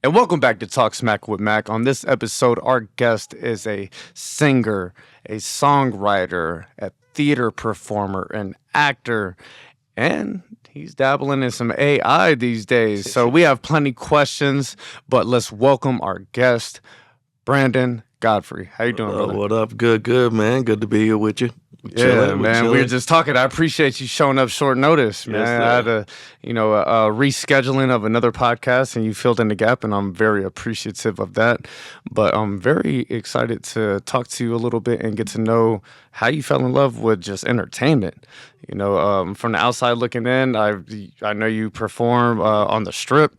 And welcome back to Talk Smack with Mac. On this episode, our guest is a singer, a songwriter, a theater performer, an actor, and he's dabbling in some AI these days. So we have plenty questions, but let's welcome our guest, Brandon Godfrey. How you doing, brother? What up? Good, man. Good to be here with you. Yeah, man. We were just talking. I appreciate you showing up short notice, man. Yes, I had a rescheduling of another podcast, and you filled in the gap, and I'm very appreciative of that. But I'm very excited to talk to you a little bit and get to know how you fell in love with just entertainment. From the outside looking in, I know you perform on the Strip.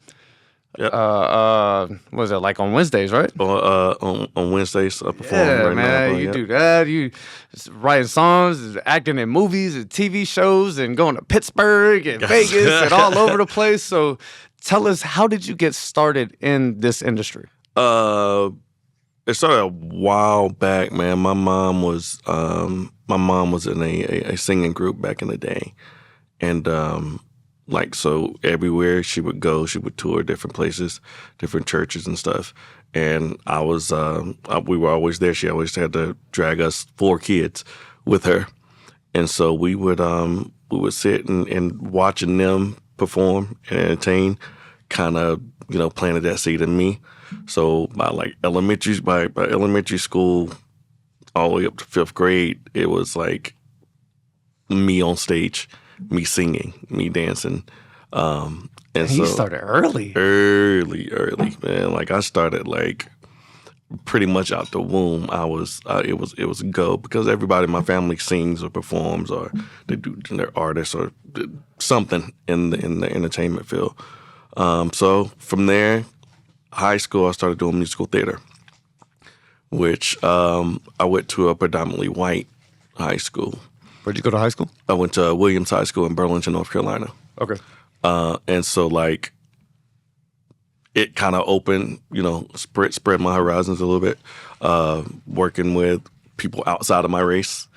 Yep. Was it like on Wednesdays, right? On Wednesdays, I perform man, now. You do that. You writing songs, acting in movies and TV shows, and going to Pittsburgh and Vegas and all over the place. So, tell us, how did you get started in this industry? It started a while back, man. My mom was in a singing group back in the day, and so everywhere she would go, she would tour different places, different churches and stuff. And we were always there. She always had to drag us 4 kids with her. And so we would sit and watching them perform and entertain kind of, planted that seed in me. So by elementary school all the way up to 5th grade, it was like me on stage, me singing, me dancing. And you started early. Early, man. Like I started pretty much out the womb. It was a go because everybody in my family sings or performs or they're artists or something in the entertainment field. So from there, high school, I started doing musical theater, which I went to a predominantly white high school. Where'd you go to high school? I went to Williams High School in Burlington, North Carolina. Okay. And so it kind of opened, spread my horizons a little bit, working with people outside of my race.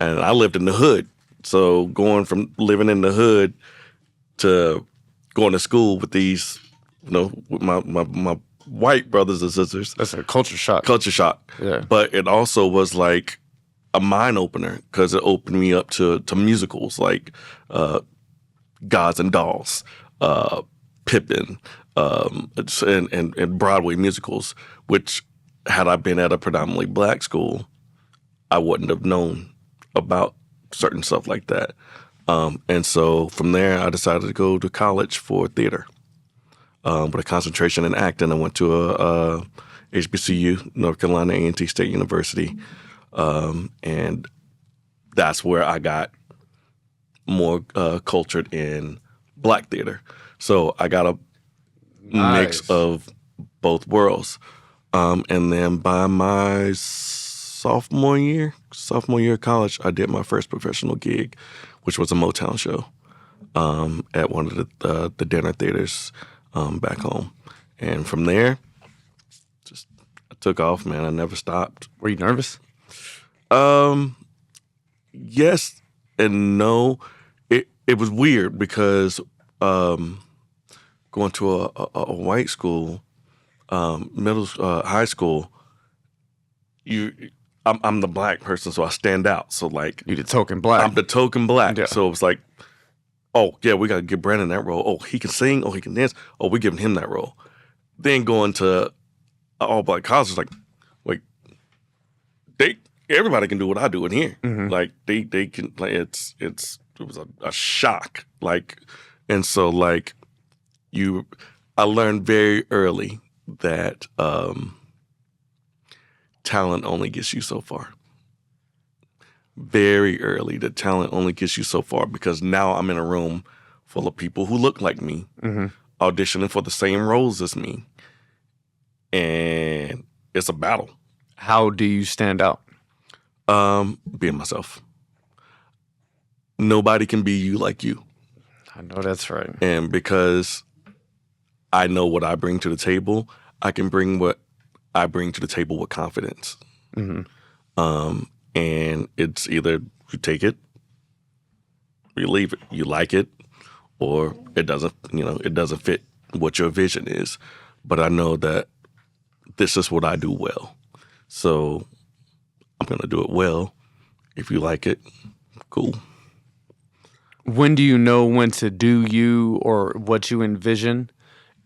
And I lived in the hood. So going from living in the hood to going to school with these, with my white brothers and sisters. That's a culture shock. Yeah. But it also was like a mind opener because it opened me up to musicals like Gods and Dolls, Pippin, and Broadway musicals, which had I been at a predominantly black school, I wouldn't have known about certain stuff like that. And so from there, I decided to go to college for theater with a concentration in acting. I went to a HBCU, North Carolina A&T State University. And that's where I got more cultured in black theater. So I got a mix of both worlds. And then by my sophomore year of college, I did my first professional gig, which was a Motown show at one of the dinner theaters back home. And from there, I took off, man. I never stopped. Were you nervous? Yes and no. It was weird because going to a white school, high school, I'm the black person, so I stand out. So you the token black. I'm the token black. Yeah. So it was like, oh yeah, we gotta give Brandon that role. Oh, he can sing. Oh, he can dance. Oh, we giving him that role. Then going to all black college, like everybody can do what I do in here. Mm-hmm. Like they can. It was a shock. And so I learned very early that talent only gets you so far. Very early, that talent only gets you so far because now I'm in a room full of people who look like me, mm-hmm. auditioning for the same roles as me, and it's a battle. How do you stand out? Being myself. Nobody can be you like you. I know that's right. And because I know what I bring to the table, I can bring what I bring to the table with confidence. Mm-hmm. And it's either you take it, or you leave it. You like it, or it doesn't. It doesn't fit what your vision is. but I know that this is what I do well. So I'm going to do it well. If you like it, cool. When do you know when to do you or what you envision,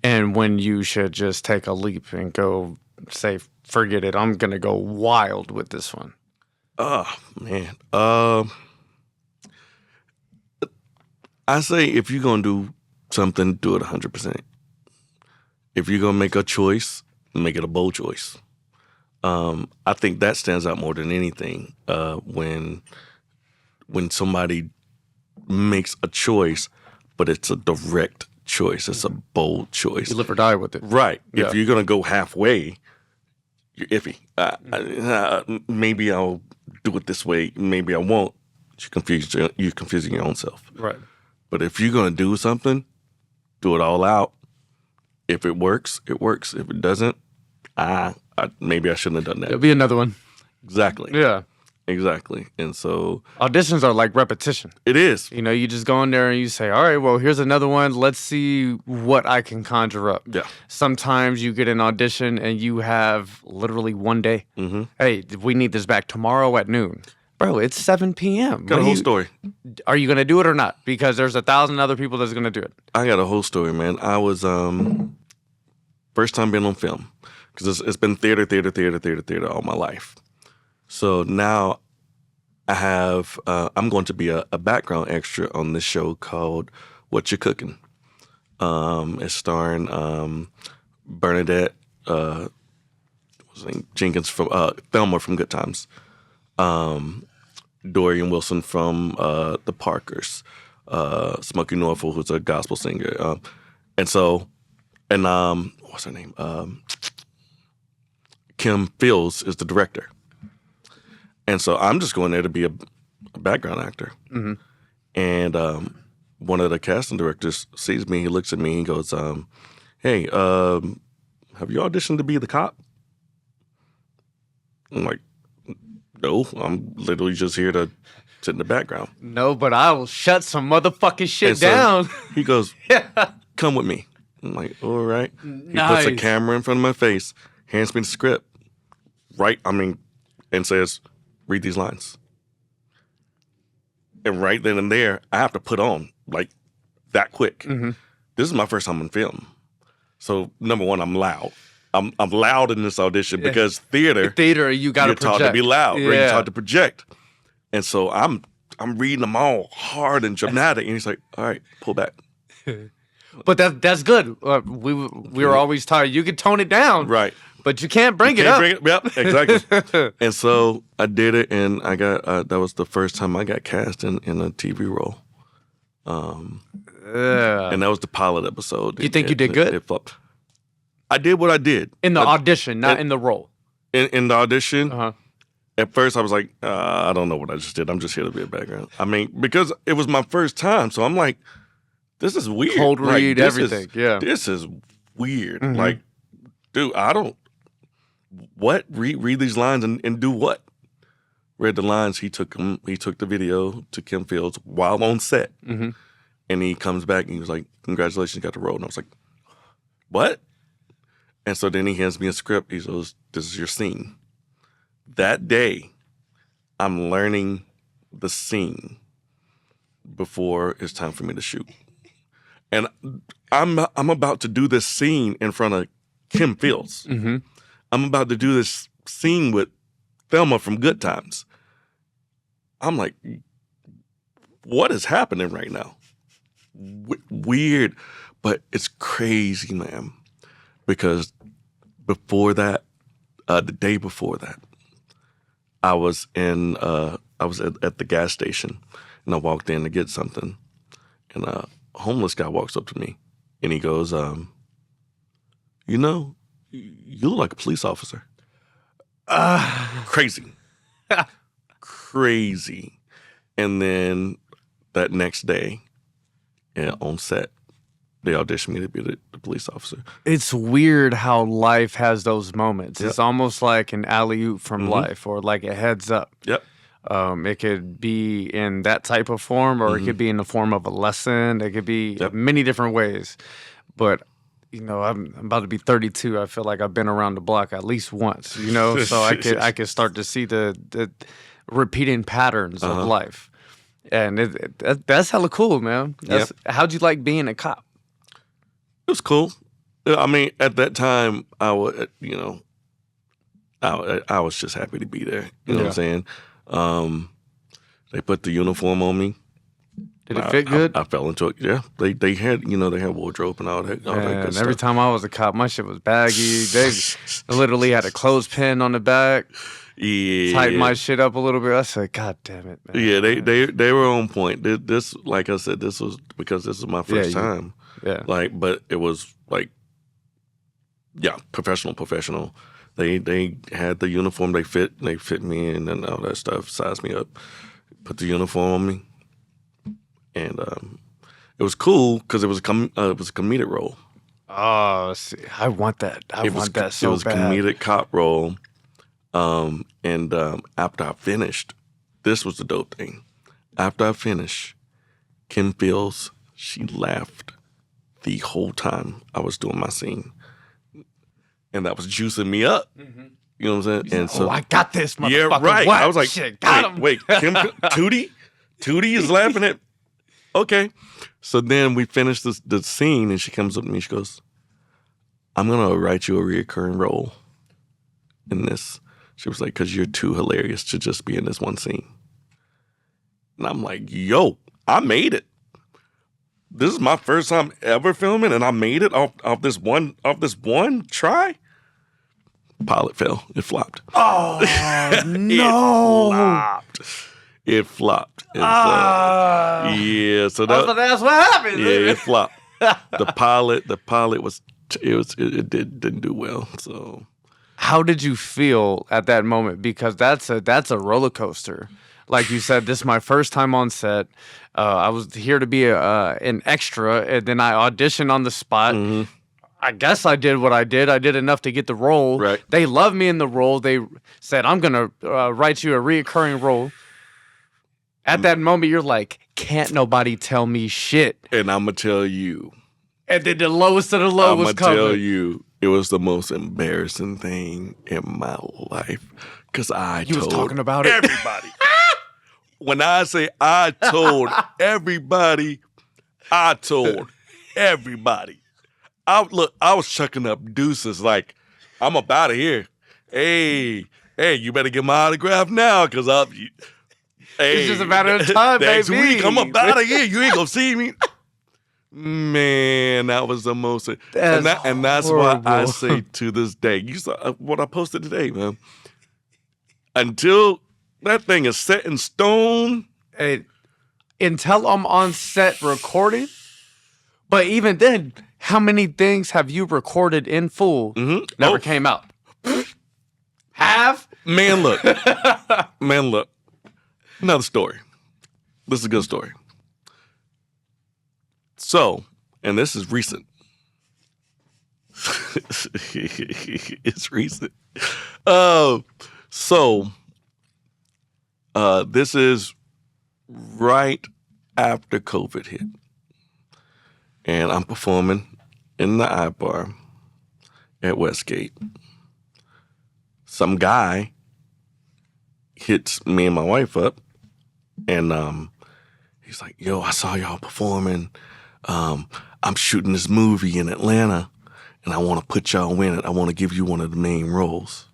and when you should just take a leap and go say, forget it, I'm going to go wild with this one? Oh, man. I say if you're going to do something, do it 100%. If you're going to make a choice, make it a bold choice. I think that stands out more than anything when somebody makes a choice, but it's a direct choice. It's a bold choice. You live or die with it. Right. Yeah. If you're going to go halfway, you're iffy. Maybe I'll do it this way. Maybe I won't. You're confusing your own self. Right. But if you're going to do something, do it all out. If it works, it works. If it doesn't, maybe I shouldn't have done that. There'll be another one. Exactly. Yeah. Exactly. And so Auditions are like repetition. it is. You know, you just go in there and you say, all right, well, here's another one. Let's see what I can conjure up. Yeah. Sometimes you get an audition and you have literally one day. Mm-hmm. Hey, we need this back tomorrow at noon. Bro, it's 7 p.m. Got a whole story. Are you going to do it or not? Because there's 1,000 other people that's going to do it. I got a whole story, man. I was first time being on film because it's been theater all my life. So now I have I'm going to be a background extra on this show called What You Cooking. It's starring Bernadette Jenkins from Thelma from Good Times. Dorian Wilson from the Parkers, Smokey Norfolk, who's a gospel singer, and what's her name? Kim Fields is the director, and so I'm just going there to be a background actor. Mm-hmm. And one of the casting directors sees me, he looks at me, he goes, "Hey, have you auditioned to be the cop?" I'm like, no, I'm literally just here to sit in the background. No, but I will shut some motherfucking shit And so down. He goes, Yeah. come with me. I'm like, all right. He Nice. puts a camera in front of my face, hands me the script, and says, read these lines. And right then and there, I have to put on, like, that quick. Mm-hmm. This is my first time on film. So, number one, I'm loud. I'm loud in this audition because theater, you got to project. You're taught to be loud, Yeah. right? You're taught to project. And so I'm reading them all hard and dramatic, and he's like, "All right, pull back." But that's good. We were always taught you can tone it down, Right. but you can't bring You it can't up. bring it, yep, exactly. And so I did it, and I got that was the first time I got cast in a TV role. And that was the pilot episode. You think you did good? It flopped. I did what I did. In the audition, not in the role. In the audition, Uh-huh. at first I was like, I don't know what I just did. I'm just here to be a background. I mean, because it was my first time, so I'm like, this is weird. Cold Like, read, this everything. Yeah. This is weird. Mhm. Like, dude, read these lines and do what? Read the lines. He took the video to Kim Fields while on set. Mm-hmm. And he comes back and he was like, congratulations, you got the role. And I was like, what? And so then he hands me a script. He goes, this is your scene. That day, I'm learning the scene before it's time for me to shoot. And I'm about to do this scene in front of Kim Fields. Mm-hmm. I'm about to do this scene with Thelma from Good Times. I'm like, what is happening right now? Weird, but it's crazy, man. Because before that, the day before that, I was at the gas station, and I walked in to get something, and a homeless guy walks up to me, and he goes, you know, you look like a police officer. Crazy. Crazy. And then that next day, on set, they auditioned me to be the police officer. It's weird how life has those moments. Yep. It's almost like an alley-oop from Mhm. life, or like a heads up. Yep. It could be in that type of form, or it could be in the form of a lesson. It could be Yep. many different ways. But I'm about to be 32. I feel like I've been around the block at least once, so I could start to see the repeating patterns of life. And that's hella cool, man. How'd you like being a cop? It was cool. I mean, at that time, I was just happy to be there. You know what I'm saying? They put the uniform on me. Did it fit good? I fell into it. Yeah, they had wardrobe and all that. All that good every stuff. time I was a cop, my shit was baggy. They literally had a clothespin on the back. Yeah, tighten my shit up a little bit. I said, God damn it, man. Yeah, they were on point. This, like I said, this was because this is my first time. Yeah. But it was like, professional. They had the uniform. They fit me in and all that stuff. Sized me up, put the uniform on me, and it was cool because it was a comedic role. Oh, see, I want that. I want that so bad. It was a comedic cop role. And after I finished, this was the dope thing. After I finished, Kim Fields, she laughed the whole time I was doing my scene. And that was juicing me up. Mm-hmm. You know what I'm saying? And so, I got this, motherfucker. Yeah, right. What? I was like, shit, got him. Wait, Kim, Tootie is laughing at, okay. So then we finished the scene and she comes up to me, she goes, I'm going to write you a reoccurring role in this. She was like, because you're too hilarious to just be in this one scene. And I'm like, yo, I made it. This is my first time ever filming, and I made it off this one try. Pilot fell. It flopped. Oh no! It flopped. And so that, I was about to ask what happened. Yeah, it flopped. The pilot was it didn't do well. So. How did you feel at that moment? Because that's a roller coaster. Like you said, this is my first time on set. I was here to be an extra, and then I auditioned on the spot. Mm-hmm. I guess I did what I did. I did enough to get the role. Right. They loved me in the role. They said, I'm going to write you a reoccurring role. At that moment, you're like, can't nobody tell me shit. And I'm going to tell you. And then the lowest of the low was coming. I'm going to tell you. It was the most embarrassing thing in my life because I told talking about everybody. When I say I told everybody, I told everybody. I was chucking up deuces like, I'm up out of here. Hey, you better get my autograph now because it's just a matter of time, next baby. week, I'm up out of here. You ain't gonna see me. Man, that was the most, and that's why I say to this day. You saw what I posted today, man. Until that thing is set in stone, until I'm on set recording. But even then, how many things have you recorded in full? Mm-hmm. Never came out. Have? Man, look. Another story. This is a good story. So, and this is recent. It's recent. This is right after COVID hit. And I'm performing in the iBar at Westgate. Some guy hits me and my wife up, and he's like, yo, I saw y'all performing. I'm shooting this movie in Atlanta, and I want to put y'all in it. I want to give you one of the main roles.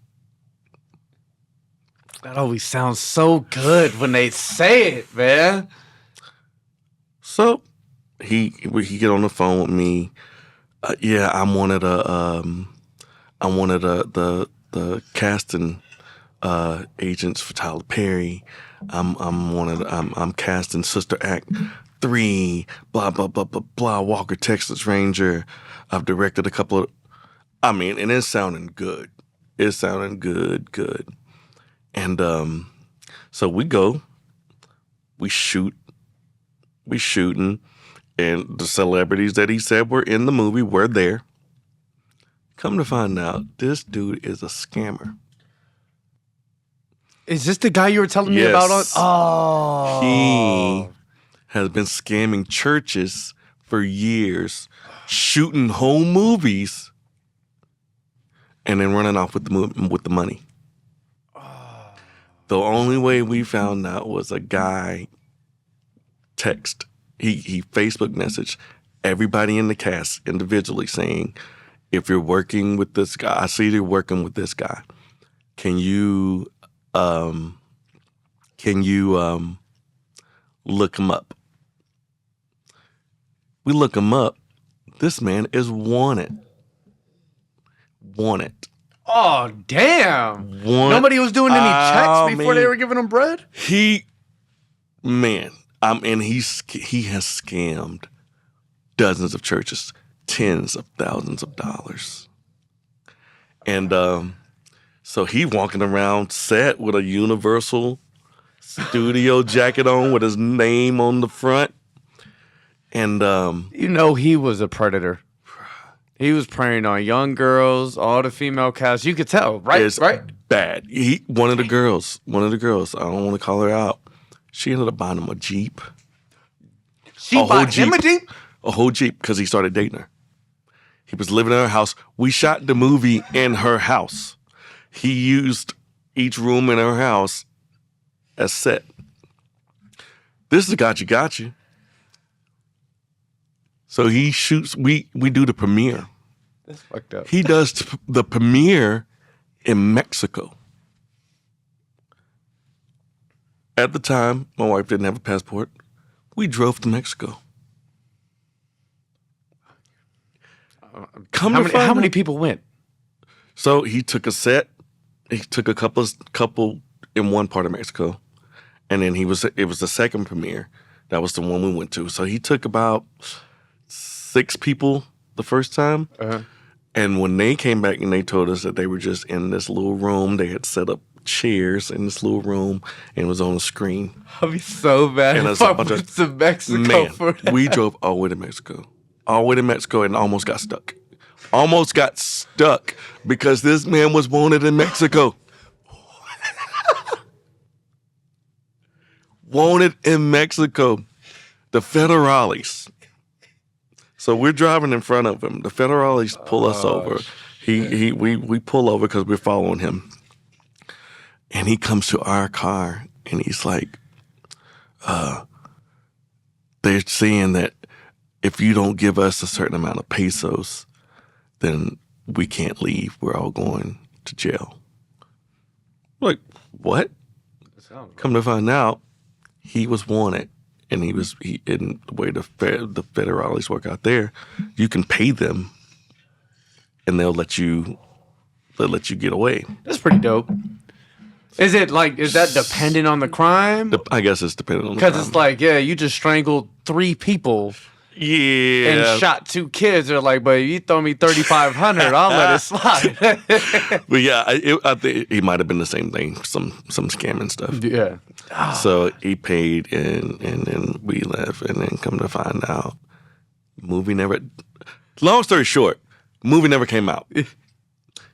That always sounds so good when they say it, man. So he get on the phone with me. I'm one of the casting agents for Tyler Perry. I'm casting Sister Act 3, blah, blah, blah, blah, blah, Walker, Texas Ranger. I've directed a couple of, and it's sounding good. It's sounding good. And so we shooting, and the celebrities that he said were in the movie were there. Come to find out, this dude is a scammer. Is this the guy you were telling me about? He has been scamming churches for years, shooting whole movies, and then running off with the money. The only way we found out was a guy text. He Facebook messaged everybody in the cast individually saying, if you're working with this guy, I see you're working with this guy. Can you look him up? We look him up. This man is wanted. Wanted. Oh, damn. Nobody was doing any checks before they were giving him bread? He has scammed dozens of churches, tens of thousands of dollars. And so he walking around set with a Universal Studio jacket on with his name on the front. And he was a predator. He was preying on young girls, all the female cast. You could tell, right? It's bad. One of the girls, I don't want to call her out. She ended up buying him a Jeep. She bought him a Jeep? A whole Jeep because he started dating her. He was living in her house. We shot the movie in her house. He used each room in her house as set. This is gotcha. So he shoots, we do the premiere. That's fucked up. He does the premiere in Mexico. At the time, my wife didn't have a passport. We drove to Mexico. How many people went? So he took a set. He took a couple in one part of Mexico, and then it was the second premiere. That was the one we went to. So he took about 6 people the first time. Uh-huh. And when they came back and they told us that they were just in this little room, they had set up chairs in this little room and it was on a screen. I'd be so bad if I went to Mexico for that. We drove all the way to Mexico. All the way to Mexico and almost got stuck. Almost got stuck because this man was wanted in Mexico. Wanted in Mexico. The federales. So we're driving in front of him. The federales pull us over. We pull over because we're following him. And he comes to our car and he's like, they're saying that if you don't give us a certain amount of pesos, then we can't leave. We're all going to jail. Like, what? Come to find out, he was wanted. And in the way the federales work out there, you can pay them, and they'll let you get away. That's pretty dope. Is that dependent on the crime? I guess it's dependent on the crime. Because it's like, yeah, you just strangled 3 people. Yeah. And shot 2 kids. They're like, but you throw me $3,500, I'll let it slide. But yeah, I think he might have been the same thing, some scamming stuff. Yeah. So he paid and then we left and then come to find out, long story short, movie never came out.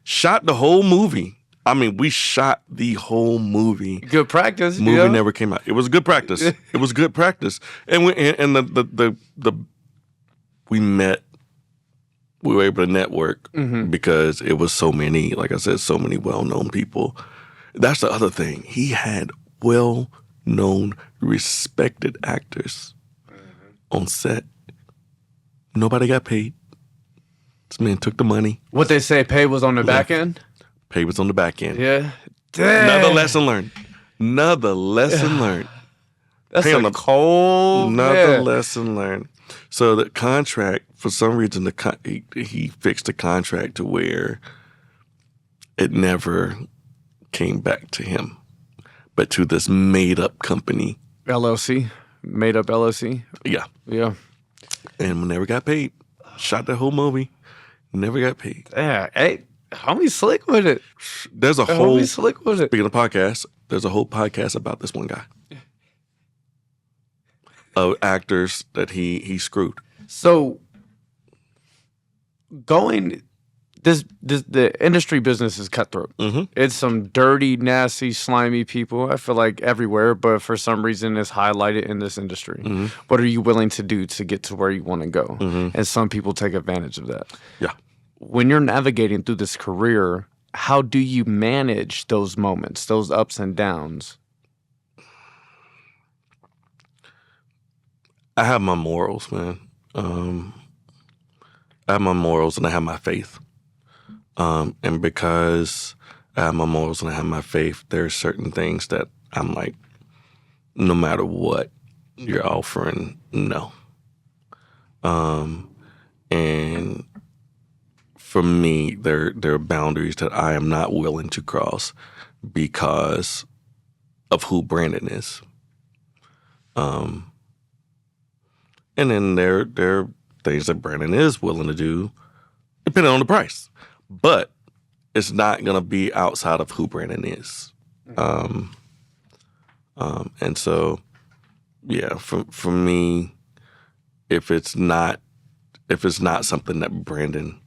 Shot the whole movie. I mean, we shot the whole movie. Good practice. Movie never came out. It was good practice. It was good practice. And we met. We were able to network because it was so many, like I said, so many well-known people. That's the other thing. He had well-known, respected actors on set. Nobody got paid. This man took the money. What they say, pay was on the back end? Pay was on the back end. Yeah. Dang. Another lesson learned. That's a cold. Another lesson learned. So the contract, for some reason, he fixed the contract to where it never came back to him, but to this made-up company. LLC? Made-up LLC? Yeah. Yeah. And we never got paid. Shot the whole movie. Never got paid. Yeah. Hey, homie slick with it. There's a whole... Homie slick with it. Speaking of podcasts, there's a whole podcast about this one guy. Of actors that he screwed. So, going the industry business is cutthroat. It's some dirty, nasty, slimy people. I feel like everywhere, but for some reason, it's highlighted in this industry. What are you willing to do to get to where you want to go? And some people take advantage of that. Yeah. When you're navigating through this career, how do you manage those moments, those ups and downs? I have my morals, man. I have my morals and I have my faith. And because I have my morals and I have my faith, there are certain things that I'm like, no matter what you're offering, no. And for me, there are boundaries that I am not willing to cross because of who Brandon is. And then there are things that Brandon is willing to do, depending on the price. But it's not going to be outside of who Brandon is. And so, yeah, for me, if it's not something that Brandon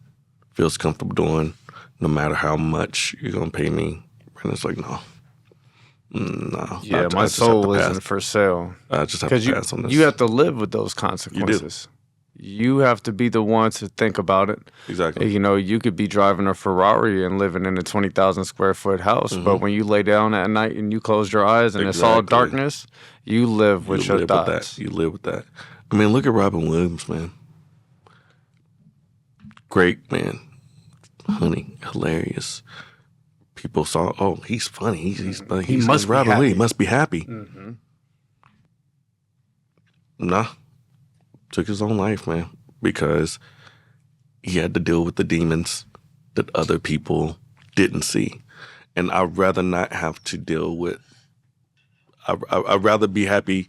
feels comfortable doing, no matter how much you're going to pay me, Brandon's like, no. No. Yeah, my soul isn't for sale. I just have to pass on this. You have to live with those consequences. You have to be the one to think about it. Exactly. You know, you could be driving a Ferrari and living in a 20,000 square foot house, but when you lay down at night and you close your eyes and it's all darkness, you live with your thoughts. You live with that. I mean, look at Robin Williams, man. Great, man. Honey, hilarious. People saw, oh, he's funny. He must be happy. He must be happy. Nah. Took his own life, man, because he had to deal with the demons that other people didn't see. And I'd rather not have to deal with, I'd rather be happy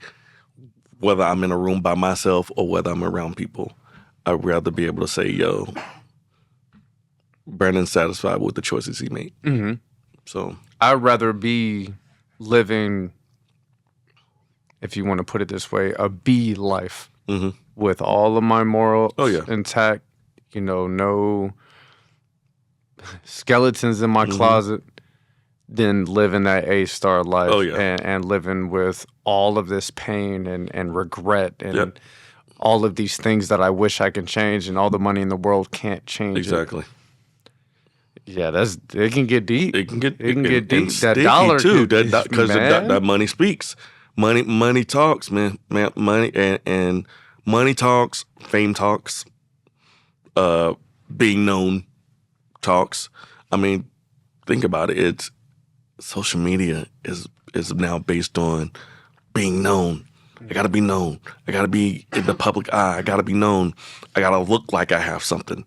whether I'm in a room by myself or whether I'm around people. I'd rather be able to say, yo, Brandon's satisfied with the choices he made. So I'd rather be living, if you want to put it this way, a B life with all of my morals intact, you know, no skeletons in my closet, than living that A-star life and living with all of this pain and regret and all of these things that I wish I could change and all the money in the world can't change. Exactly. Yeah, it can get deep. It can get deep. That dollar too, because that money speaks. Money talks, man. Money and money talks. Fame talks. Being known talks. I mean, think about it. It's social media is now based on being known. I gotta be known. I gotta be in the public eye. I gotta be known. I gotta look like I have something.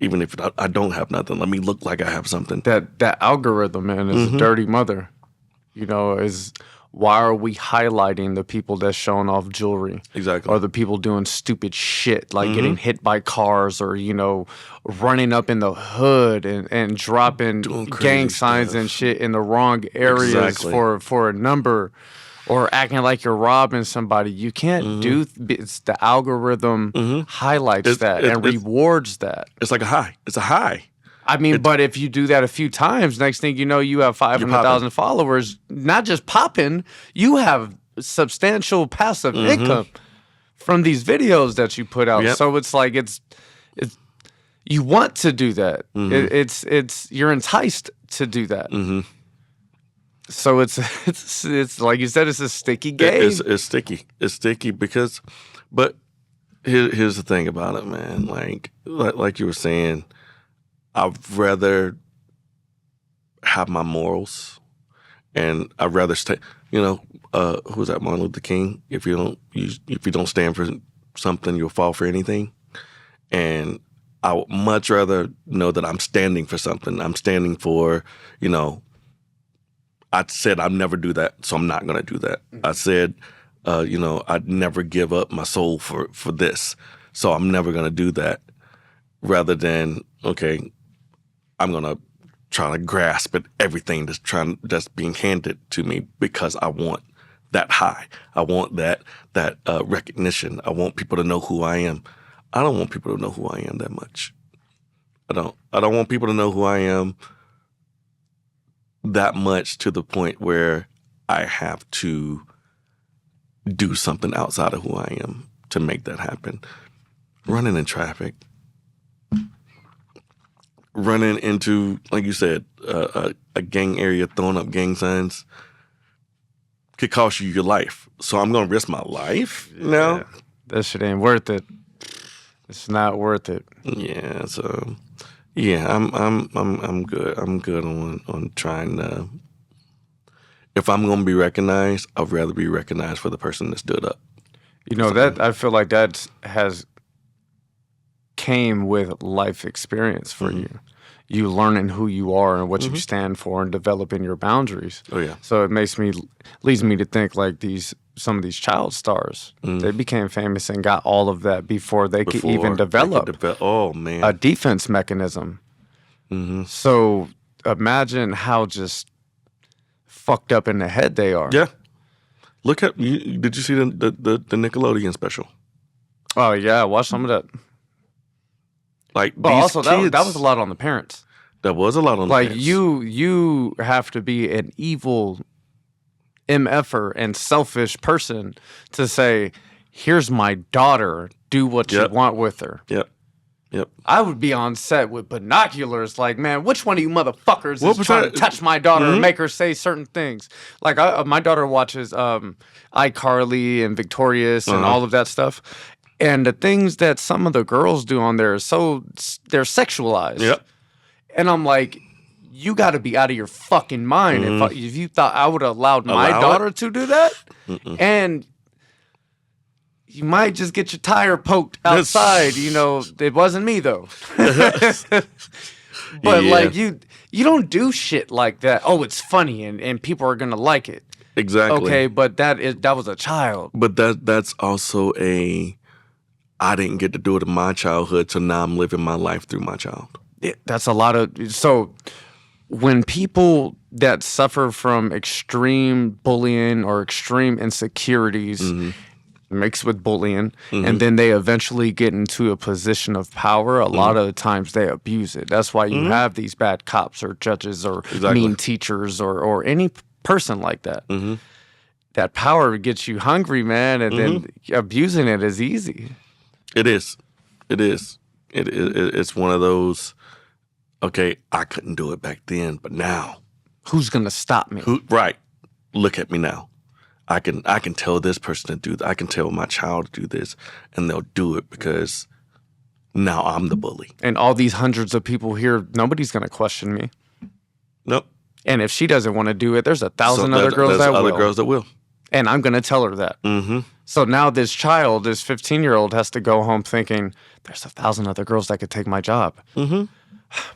Even if I don't have nothing, let me look like I have something. That algorithm, man, is a dirty mother. You know, why are we highlighting the people that's showing off jewelry? Exactly. Or the people doing stupid shit, like getting hit by cars or, you know, running up in the hood and dropping gang signs and shit in the wrong areas for a number. Or acting like you're robbing somebody. You can't do. It's the algorithm highlights that and rewards that. It's like a high. It's a high. I mean, but if you do that a few times, next thing you know, you have 500,000 followers. Not just popping, you have substantial passive income from these videos that you put out. So it's like it's you want to do that. You're enticed to do that. So it's like you said, it's a sticky game. It's sticky. It's sticky because, but here's the thing about it, man. Like you were saying, I'd rather have my morals, and I'd rather stay. You know, who was that? Martin Luther King. If you don't stand for something, you'll fall for anything. And I would much rather know that I'm standing for something. I'm standing for, you know. I said I'd never do that, so I'm not going to do that. I said, you know, I'd never give up my soul for this, so I'm never going to do that. Rather than, okay, I'm going to try to grasp at everything that's being handed to me because I want that high. I want that recognition. I want people to know who I am. I don't want people to know who I am that much. I don't. I don't want people to know who I am that much to the point where I have to do something outside of who I am to make that happen. Running in traffic, running into, like you said, a gang area, throwing up gang signs could cost you your life. So I'm gonna risk my life now. Yeah. That shit ain't worth it. It's not worth it. Yeah. So yeah, I'm good. I'm good on trying to. If I'm gonna be recognized, I'd rather be recognized for the person that stood up. You know, that I feel like that has came with life experience for you. You learning who you are and what you stand for and developing your boundaries. Oh yeah. So it leads me to think like some of these child stars, they became famous and got all of that before they could even develop oh man, a defense mechanism. So imagine how just fucked up in the head they are. Yeah. Look at you. Did you see the Nickelodeon special? Oh yeah, watch some of that. Like, But these also kids, that was a lot on the parents. That was a lot on Like the parents. you have to be an evil MFer and selfish person to say, here's my daughter, do what you want with her. Yep. I would be on set with binoculars like, man, which one of you motherfuckers What is was trying that? to touch my daughter and make her say certain things? Like, my daughter watches iCarly and Victorious and all of that stuff. And the things that some of the girls do on there they're sexualized. Yep. And I'm like, you got to be out of your fucking mind if you thought I would have allowed my daughter to do that. And you might just get your tire poked outside. You know, it wasn't me though. But like you don't do shit like that. Oh, it's funny and people are gonna like it. Exactly. Okay, but that was a child. But that's also I didn't get to do it in my childhood, so now I'm living my life through my child. That's a lot of so when people that suffer from extreme bullying or extreme insecurities mixed with bullying, and then they eventually get into a position of power, a lot of the times they abuse it. That's why you have these bad cops or judges or mean teachers or any person like that. That power gets you hungry, man, and then abusing it is easy. It is. It's one of those, okay, I couldn't do it back then, but now. Who's going to stop me? Right. Look at me now. I can tell this person to do that. I can tell my child to do this, and they'll do it because now I'm the bully. And all these hundreds of people here, nobody's going to question me. Nope. And if she doesn't want to do it, there's 1,000 other girls that will. Other girls that will. And I'm going to tell her that. So now this child, this 15-year-old, has to go home thinking, there's 1,000 other girls that could take my job.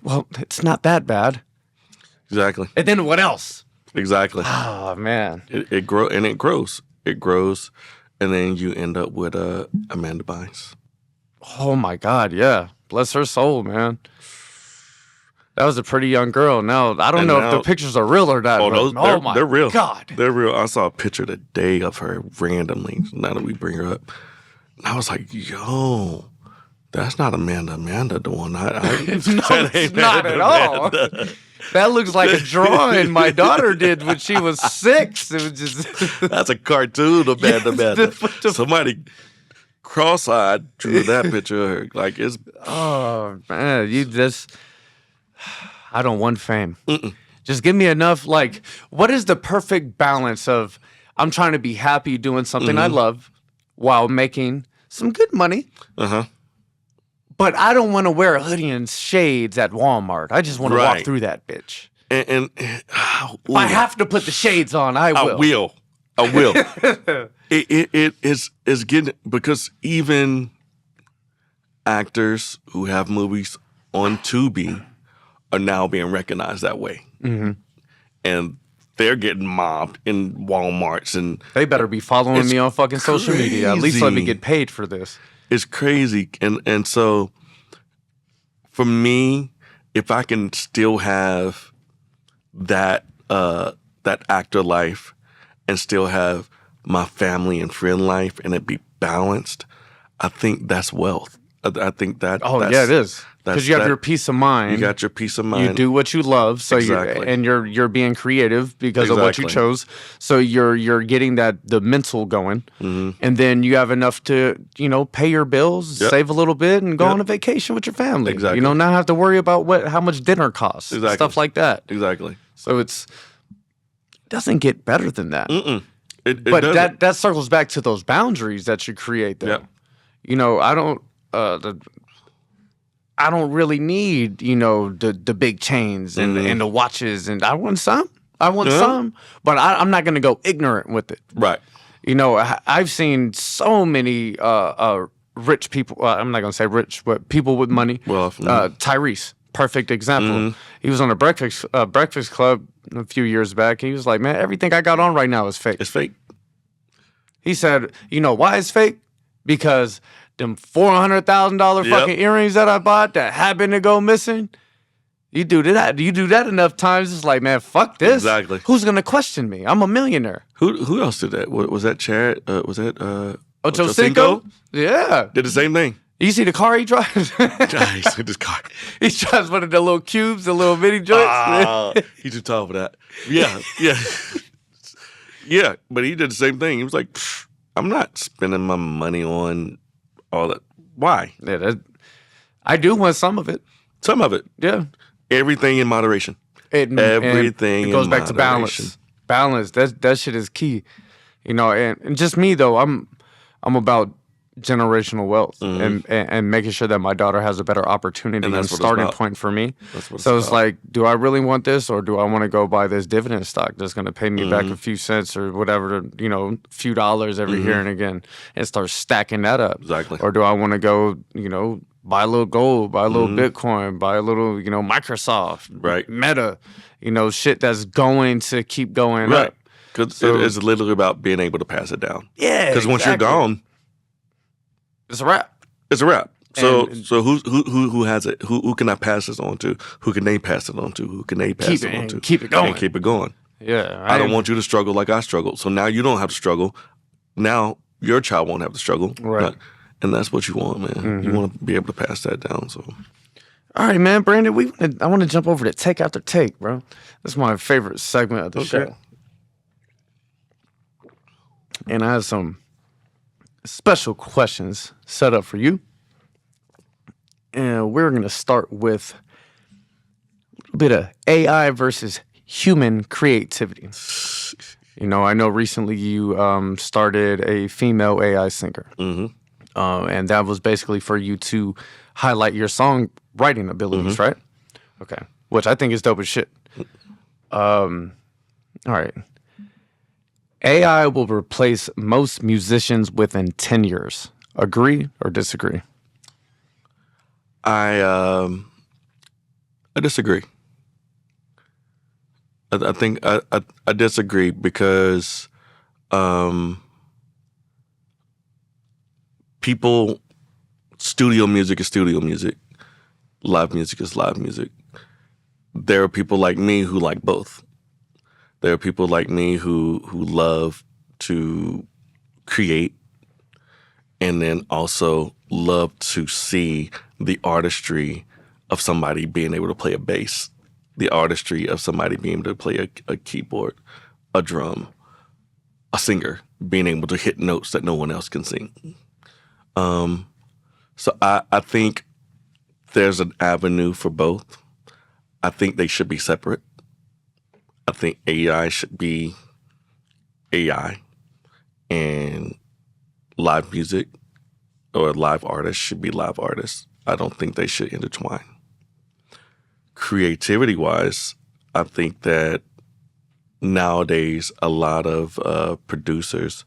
Well, it's not that bad. Exactly. And then what else? Exactly. Oh, man. It grows. It grows. And then you end up with Amanda Bynes. Oh, my God, yeah. Bless her soul, man. That was a pretty young girl. Now, I don't know if the pictures are real or not. They're real. God. They're real. I saw a picture today of her randomly, now that we bring her up. And I was like, yo, that's not Amanda the one. It's not at all. That looks like a drawing my daughter did when she was 6. It was just that's a cartoon of Amanda. Somebody cross-eyed drew that picture of her. Like, it's... Oh, man, I don't want fame. Just give me enough, like, what is the perfect balance of I'm trying to be happy doing something I love while making some good money. But I don't want to wear a hoodie and shades at Walmart. I just want to walk through that bitch. And if I have to put the shades on, I will. I will. It is getting, because even actors who have movies on Tubi are now being recognized that way. And they're getting mobbed in Walmarts, and they better be following me on fucking social media. At least let me get paid for this. It's crazy. And so for me, if I can still have that actor life and still have my family and friend life and it be balanced, I think that's wealth. I think that. Oh yeah, it is. Because you have your peace of mind. You got your peace of mind. You do what you love, so you're being creative because of what you chose. So you're getting the mental going, and then you have enough to pay your bills, save a little bit, and go on a vacation with your family. Exactly. Not have to worry about how much dinner costs, stuff like that. Exactly. So it doesn't get better than that. But that circles back to those boundaries that you create. There, I don't really need, the big chains and the watches, and I want some, but I'm not going to go ignorant with it. Right. I've seen so many rich people. I'm not going to say rich, but people with money. Well, Tyrese, perfect example. He was on a Breakfast Club a few years back. He was like, man, everything I got on right now is fake. It's fake. He said, why it's fake? Because them $400,000 fucking earrings that I bought that happened to go missing. You do that enough times, it's like, man, fuck this. Exactly. Who's gonna question me? I'm a millionaire. Who else did that? Was that Chad? Was that Ocho Cinco? Yeah. Did the same thing. You see the car he drives? He's in this car. He drives one of the little cubes, the little mini joints. He's too tall for that. Yeah. Yeah, but he did the same thing. He was like, I'm not spending my money on all that. Why? Yeah, I do want some of it. Some of it. Yeah. Everything in moderation. Everything. It goes back to balance. Balance. That shit is key. And just me though. I'm about generational wealth and making sure that my daughter has a better opportunity and starting point for me. So it's like, do I really want this, or do I want to go buy this dividend stock that's going to pay me back a few cents or whatever, a few dollars every here and again, and start stacking that up? Exactly. Or do I want to go, buy a little gold, buy a little Bitcoin, buy a little, Microsoft, right? Meta, shit that's going to keep going up. Because it's literally about being able to pass it down. Yeah. Because once you're gone, it's a wrap. It's a wrap. So who has it? Who can I pass this on to? Who can they pass it on to? Who can they pass it on to? Keep it going. And keep it going. Yeah. I don't want you to struggle like I struggled. So now you don't have to struggle. Now your child won't have to struggle. Right. And that's what you want, man. You want to be able to pass that down. So. All right, man, Brandon. I want to jump over to take after take, bro. That's my favorite segment of the show. And I have some special questions set up for you. And we're going to start with a little bit of AI versus human creativity. I know recently you started a female AI singer. And that was basically for you to highlight your songwriting abilities, right? Okay. Which I think is dope as shit. All right. AI will replace most musicians within 10 years. Agree or disagree? I disagree. I think I disagree because studio music is studio music. Live music is live music. There are people like me who like both. There are people like me who love to create and then also love to see the artistry of somebody being able to play a bass, the artistry of somebody being able to play a keyboard, a drum, a singer, being able to hit notes that no one else can sing. So I think there's an avenue for both. I think they should be separate. I think AI should be AI, and live music or live artists should be live artists. I don't think they should intertwine. Creativity-wise, I think that nowadays a lot of producers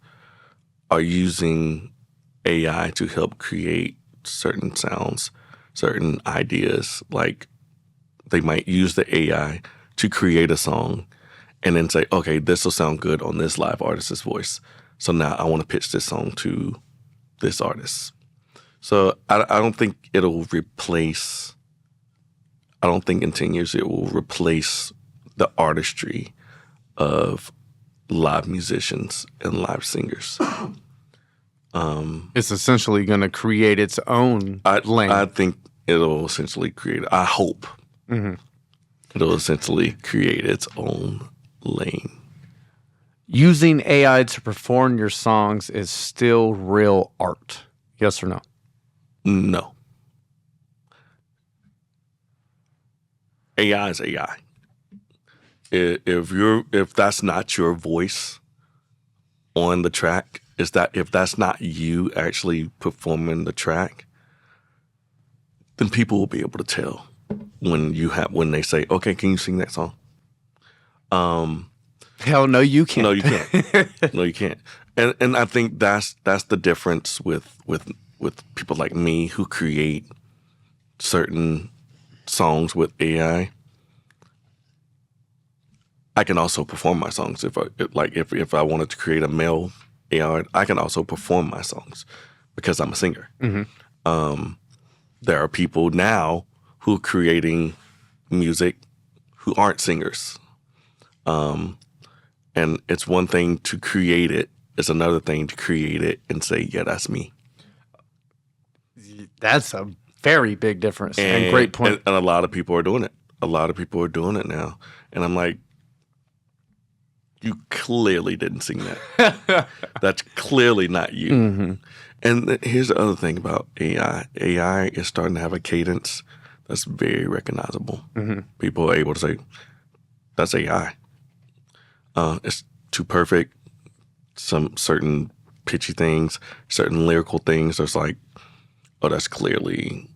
are using AI to help create certain sounds, certain ideas. Like they might use the AI to create a song and then say, okay, this will sound good on this live artist's voice. So now I want to pitch this song to this artist. So I don't think it'll replace, I don't think in 10 years it will replace the artistry of live musicians and live singers. It's essentially going to create its own lane. I think it'll essentially create. I hope it'll essentially create its own lane. Using AI to perform your songs is still real art. Yes or no? No. AI is AI. If that's not your voice on the track, if that's not you actually performing the track, then people will be able to tell when they say, "Okay, can you sing that song?" Hell no, you can't. No, you can't. No, you can't. And I think that's the difference with people like me who create certain songs with AI. I can also perform my songs. If I wanted to create a male AI, I can also perform my songs because I'm a singer. There are people now who are creating music who aren't singers. And it's one thing to create it. It's another thing to create it and say, yeah, that's me. That's a very big difference and great point. And a lot of people are doing it. A lot of people are doing it now. And I'm like, you clearly didn't sing that. That's clearly not you. And here's the other thing about AI. AI is starting to have a cadence that's very recognizable. People are able to say, that's AI. It's too perfect. Some certain pitchy things, certain lyrical things. There's like, oh, that's clearly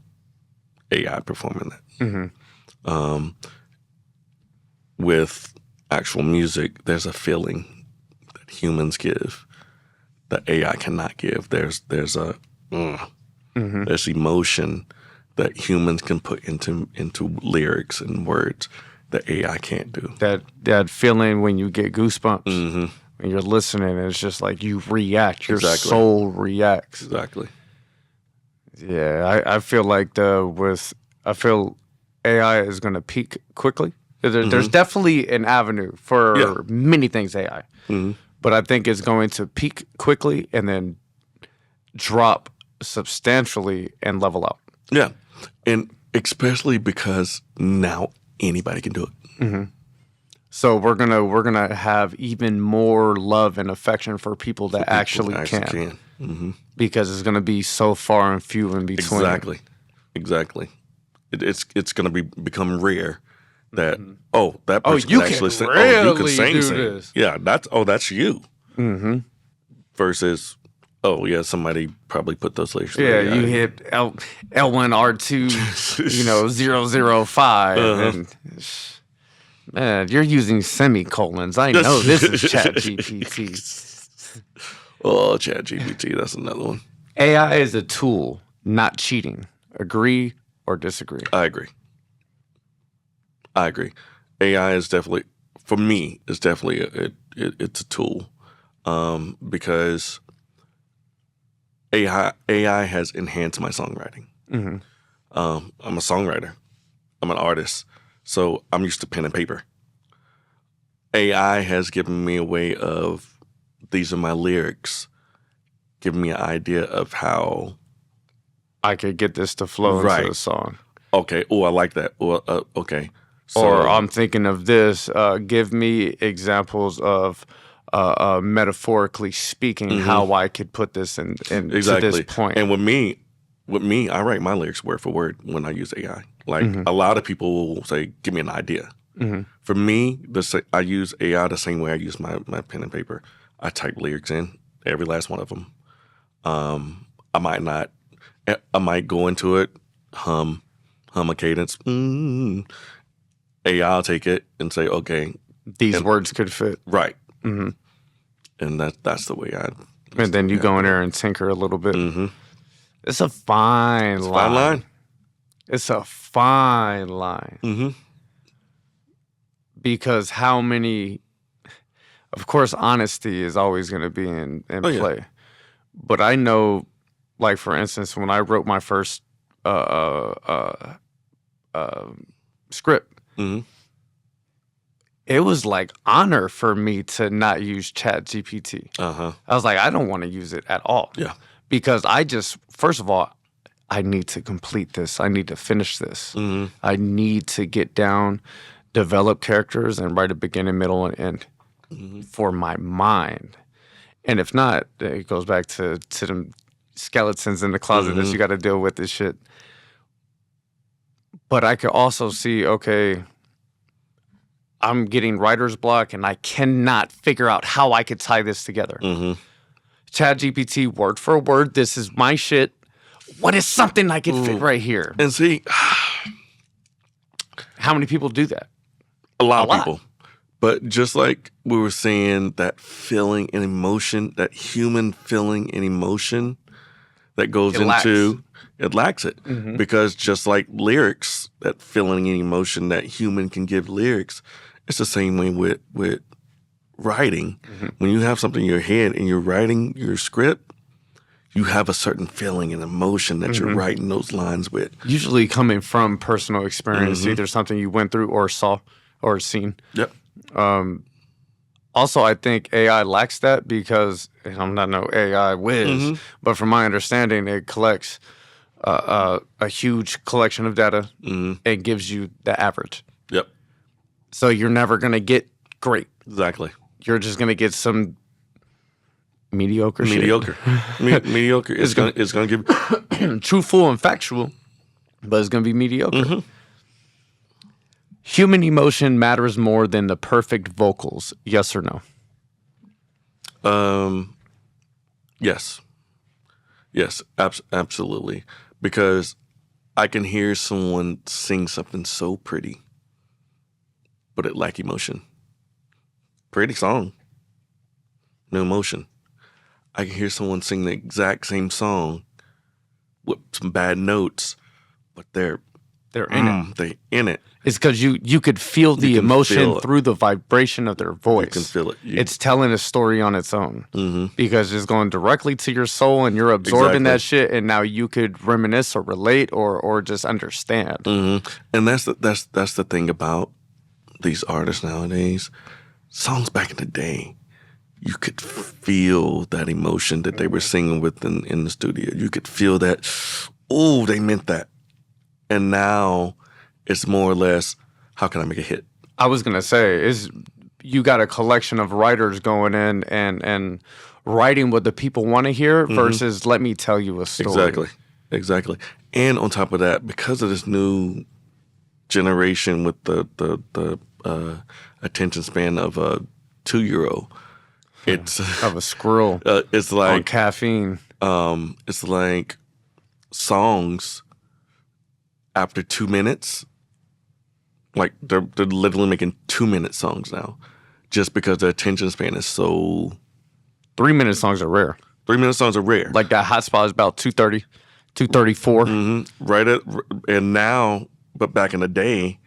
AI performing that. With actual music, there's a feeling that humans give that AI cannot give. There's emotion that humans can put into lyrics and words that AI can't do. That feeling when you get goosebumps when you're listening, it's just like you react. Your soul reacts. Exactly. Yeah, I feel like AI is going to peak quickly. There's definitely an avenue for many things AI, but I think it's going to peak quickly and then drop substantially and level out. Yeah, and especially because now anybody can do it. So we're gonna have even more love and affection for people that actually can. Because it's gonna be so far and few in between. Exactly. It's gonna become rare that that person you can actually sing. Really you can sing this. Yeah, that's you. Versus somebody probably put those lyrics. Yeah, you hit L1R2 005 and man, you're using semicolons. I know this is ChatGPT. Oh, ChatGPT, that's another one. AI is a tool, not cheating. Agree or disagree? I agree. AI is definitely, for me, it's definitely it's a tool because AI has enhanced my songwriting. I'm a songwriter. I'm an artist. So I'm used to pen and paper. AI has given me a way of, these are my lyrics, giving me an idea of how I could get this to flow into the song. Okay. Oh, I like that. Okay. So, or I'm thinking of this. Give me examples of metaphorically speaking how I could put this in to this point. And with me, I write my lyrics word for word when I use AI. Like a lot of people will say, give me an idea. For me, I use AI the same way I use my pen and paper. I type lyrics in, every last one of them. I might go into it, hum a cadence. AI will take it and say, okay. These words could fit. Right. And that's the way I... And then you go in there and tinker a little bit. It's a fine line. It's a fine line. Because how many... Of course, honesty is always going to be in play. Yeah. But I know, like, for instance, when I wrote my first script, it was like honor for me to not use Chat GPT. Uh-huh. I was like, I don't want to use it at all. Yeah. Because first of all, I need to complete this. I need to finish this. Mm-hmm. I need to get down, develop characters, and write a beginning, middle, and end for my mind. And if not, it goes back to them skeletons in the closet that you got to deal with this shit. But I could also see, okay, I'm getting writer's block and I cannot figure out how I could tie this together. Chat GPT, word for word, this is my shit. What is something I could fit right here? And see, how many people do that? a lot of people. But just like we were saying, that feeling and emotion, that human feeling and emotion that goes it lacks it. Because just like lyrics, that feeling and emotion that human can give lyrics, it's the same way with writing. When you have something in your head and you're writing your script, you have a certain feeling and emotion that you're writing those lines with. Usually coming from personal experience, either something you went through or saw or seen. Yep. Also, I think AI lacks that because, and I'm not no AI whiz, but from my understanding, it collects a huge collection of data and gives you the average. Yep. So you're never going to get great. Exactly. You're just going to get some mediocre shit. Mediocre. It's going to give truthful and factual, but it's going to be mediocre. Human emotion matters more than the perfect vocals. Yes or no? Yes. Yes, absolutely. Because I can hear someone sing something so pretty, but it lack emotion. Pretty song, no emotion. I can hear someone sing the exact same song with some bad notes, but they're in it. They in it. It's because you could feel the emotion through the vibration of their voice. You can feel it. It's telling a story on its own because it's going directly to your soul and you're absorbing that shit. And now you could reminisce or relate or just understand. And that's the thing about these artists nowadays. Songs back in the day, you could feel that emotion that they were singing with in the studio. You could feel that, oh, they meant that. And now it's more or less, how can I make a hit? I was going to say, you got a collection of writers going in and writing what the people want to hear versus let me tell you a story. Exactly. And on top of that, because of this new generation with the attention span of a 2-year-old, it's of a squirrel. It's like on caffeine. It's like songs after 2 minutes. Like they're literally making 2-minute songs now, just because the attention span is so. 3-minute songs are rare. 3-minute songs are rare. Like that hot spot is about 2:30, 2:34. Right and now, but back in the day,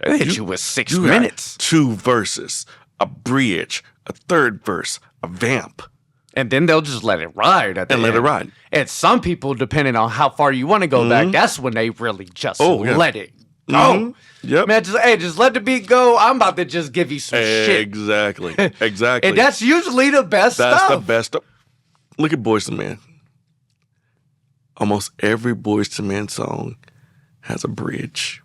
they hit you with 6 minutes. 2 verses, a bridge, a third verse, a vamp. And then they'll just let it ride at the end. Let it ride. And some people, depending on how far you want to go back, that's when they really just let it go. Yep. Man, just let the beat go. I'm about to just give you some shit. Exactly. And that's usually the best stuff. That's the best stuff. Look at Boyz II Men. Almost every Boyz II Men song has a bridge.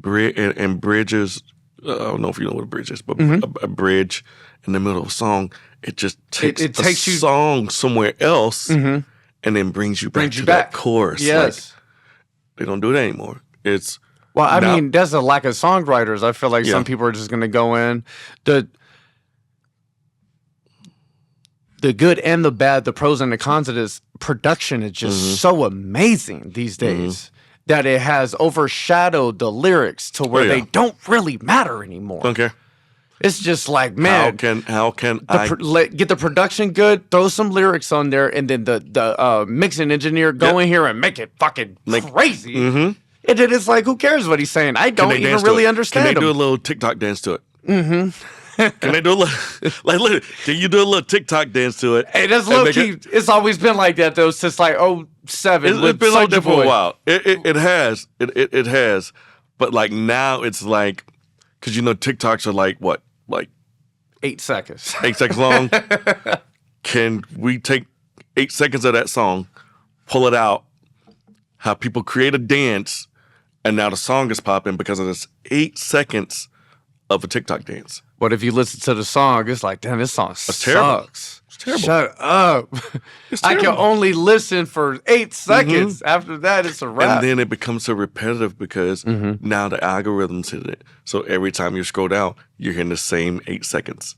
And bridges, I don't know if you know what a bridge is, but a bridge in the middle of a song, it just takes a song somewhere else and then brings you back to that chorus. Yes. Like, they don't do that anymore. It's well, I mean, there's a lack of songwriters. I feel like some people are just going to go in. The good and the bad, the pros and the cons of this production is just so amazing these days that it has overshadowed the lyrics to where they don't really matter anymore. Okay. It's just like, man, how can get the production good, throw some lyrics on there, and then the mixing engineer go in here and make it fucking crazy. And then it's like, who cares what he's saying? I don't even really understand. Can they do a little TikTok dance to it? Can they do a little, can you do a little TikTok dance to it? Hey, that's low key. It's always been like that though since like 07. It's been like that for a while. It has. It has. But like now it's like, because TikToks are like 8 seconds. 8 seconds long. Can we take 8 seconds of that song, pull it out, have people create a dance, and now the song is popping because of this 8 seconds of a TikTok dance? But if you listen to the song, it's like, damn, this song sucks. Terrible. It's terrible. Shut up. I can only listen for 8 seconds. After that, it's a wrap. And then it becomes so repetitive because now the algorithms hit it. So every time you scroll down, you're hearing the same 8 seconds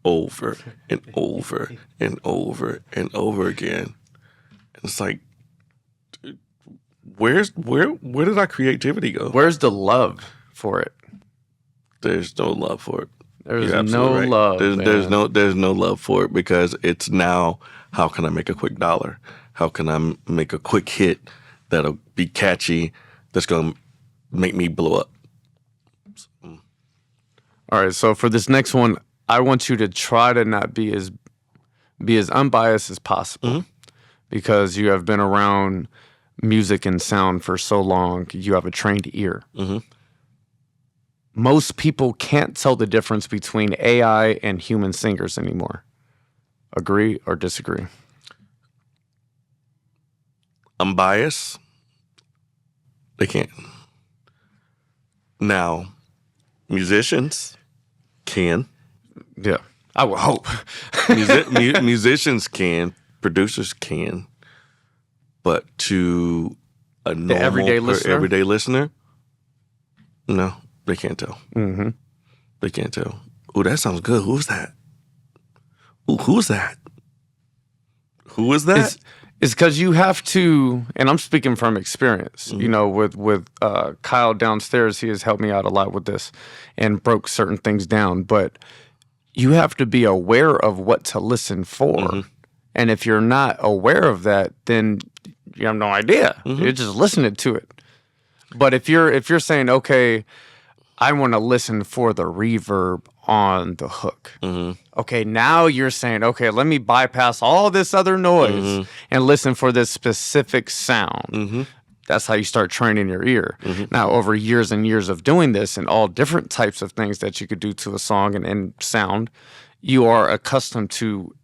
over and over and over and over again. And it's like, where did our creativity go? Where's the love for it? There's no love for it. There's no love. There's no love for it because it's now, how can I make a quick dollar? How can I make a quick hit that'll be catchy, that's going to make me blow up? All right, so for this next one, I want you to try to not be as unbiased as possible because you have been around music and sound for so long. You have a trained ear. Most people can't tell the difference between AI and human singers anymore. Agree or disagree? I'm biased. They can't. Now, musicians can. Yeah, I would hope. Musicians can. Producers can. But to a normal everyday listener, no. They can't tell. They can't tell. Oh, that sounds good. Who's that? Ooh, who's that? Who is that? It's because you have to, and I'm speaking from experience. You know, with Kyle downstairs, he has helped me out a lot with this and broke certain things down. But you have to be aware of what to listen for. And if you're not aware of that, then you have no idea. You're just listening to it. But if you're saying, okay, I want to listen for the reverb on the hook. Okay, now you're saying, okay, let me bypass all this other noise and listen for this specific sound. That's how you start training your ear. Now, over years and years of doing this and all different types of things that you could do to a song and sound, you are accustomed to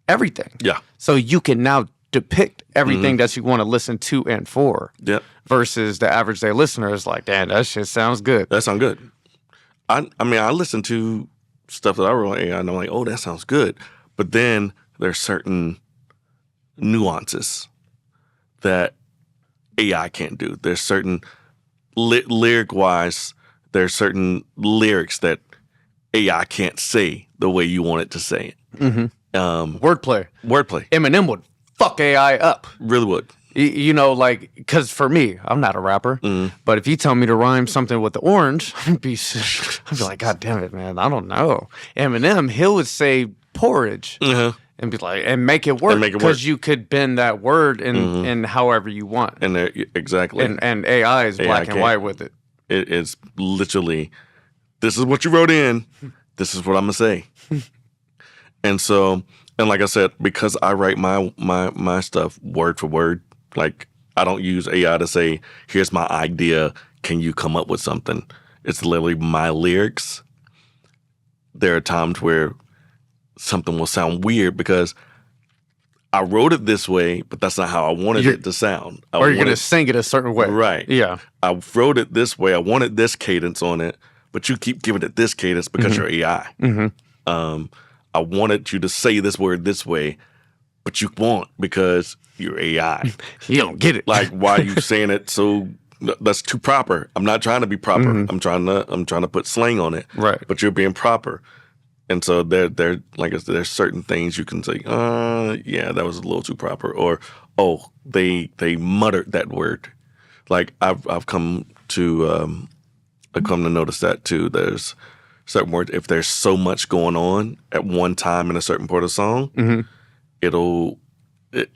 everything. Yeah. So you can now depict everything that you want to listen to and for. Yep. Versus the average day listener is like, damn, that shit sounds good. That sounds good. I mean, I listen to stuff that I wrote on AI and I'm like, oh, that sounds good. But then there's certain nuances that AI can't do. There's certain lyric-wise, there's certain lyrics that AI can't say the way you want it to say it. Wordplay. Eminem would fuck AI up. Really would. You know, like, because for me, I'm not a rapper, but if you tell me to rhyme something with the orange, I'd be like, God damn it, man, I don't know. Eminem, he would say porridge and be like, and make it work because you could bend that word in however you want. And exactly. And AI is black and white with it. It is literally, this is what you wrote in, this is what I'm going to say. And so, and like I said, because I write my stuff word for word, like I don't use AI to say, here's my idea, can you come up with something? It's literally my lyrics. There are times where something will sound weird because I wrote it this way, but that's not how I wanted it to sound. Or you're going to sing it a certain way. Right. Yeah. I wrote it this way. I wanted this cadence on it, but you keep giving it this cadence because you're AI. I wanted you to say this word this way, but you won't because you're AI. You don't get it. Like, why are you saying it so that's too proper? I'm not trying to be proper. I'm trying to put slang on it. Right. But you're being proper. And so there like I said, there's certain things you can say, yeah, that was a little too proper. Or, oh, they muttered that word. Like I've come to notice that too. There's certain words, if there's so much going on at one time in a certain part of the song,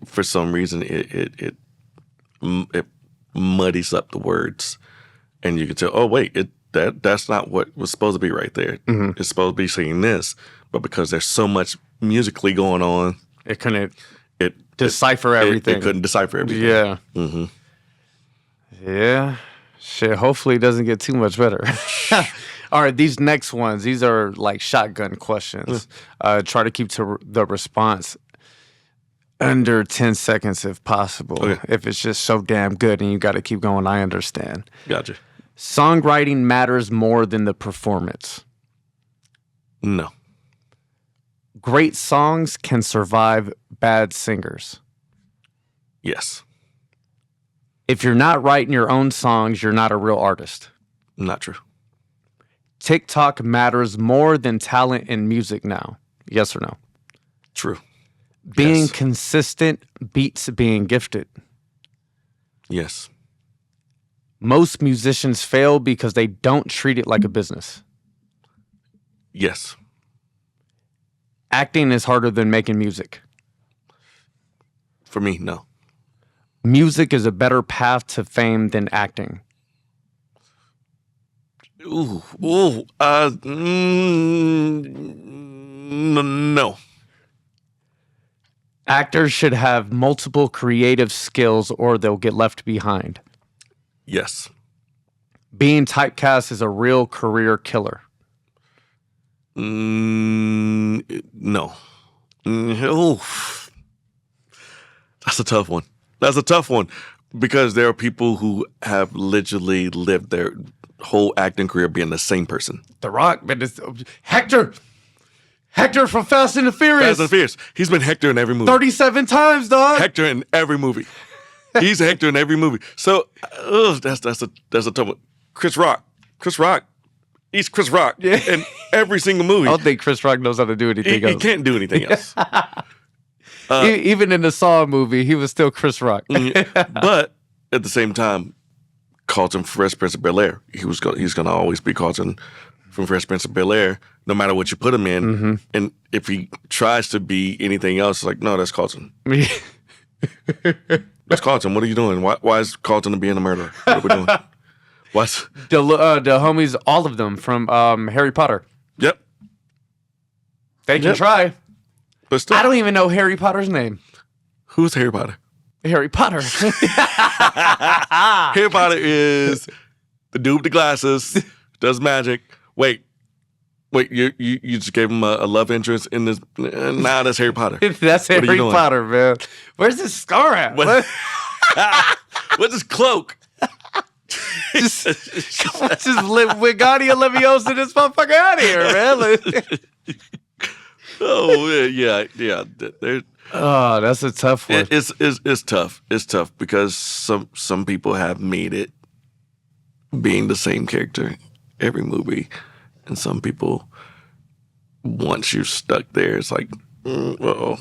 for some reason it muddies up the words, and you can tell, oh wait, that's not what was supposed to be right there. It's supposed to be saying this, but because there's so much musically going on, it couldn't decipher everything. It couldn't decipher everything. Yeah. Yeah. Shit. Hopefully, it doesn't get too much better. All right, these next ones, these are like shotgun questions. Try to keep to the response under 10 seconds if possible. Okay. If it's just so damn good and you got to keep going, I understand. Gotcha. Songwriting matters more than the performance. No. Great songs can survive bad singers. Yes. If you're not writing your own songs, you're not a real artist. Not true. TikTok matters more than talent in music now. Yes or no? True. Being Yes. consistent beats being gifted. Yes. Most musicians fail because they don't treat it like a business. Yes. Acting is harder than making music. For me, no. Music is a better path to fame than acting. No. Actors should have multiple creative skills or they'll get left behind. Yes. Being typecast is a real career killer. No. That's a tough one. That's a tough one because there are people who have literally lived their whole acting career being the same person. The Rock, but it's Hector from Fast and the Furious. Fast and Furious. He's been Hector in every movie. 37 times, dog. Hector in every movie. He's Hector in every movie. So that's a tough one. Chris Rock. He's Chris Rock in every single movie. I don't think Chris Rock knows how to do anything else. He can't do anything else. Even in the Saw movie, he was still Chris Rock. But at the same time, Carlton from Fresh Prince of Bel-Air, he's going to always be Carlton from Fresh Prince of Bel-Air, no matter what you put him in. Mm-hmm. And if he tries to be anything else, it's like, no, that's Carlton. That's Carlton. What are you doing? Why is Carlton being a murderer? What are we doing? What? The homies, all of them from Harry Potter. Yep. They can try. But still, I don't even know Harry Potter's name. who's Harry Potter? Harry Potter. Harry Potter is the dude with the glasses, does magic. Wait, you just gave him a love interest in this? Nah, that's Harry Potter. That's What are you Harry doing? Potter, man. Where's this scar at? What- What's his cloak? just let Wingardium Leviosa this motherfucker out of here, man. Oh yeah. Oh, that's a tough one. It's tough. It's tough because some people have made it being the same character every movie, and some people, once you're stuck there, it's like, uh-oh.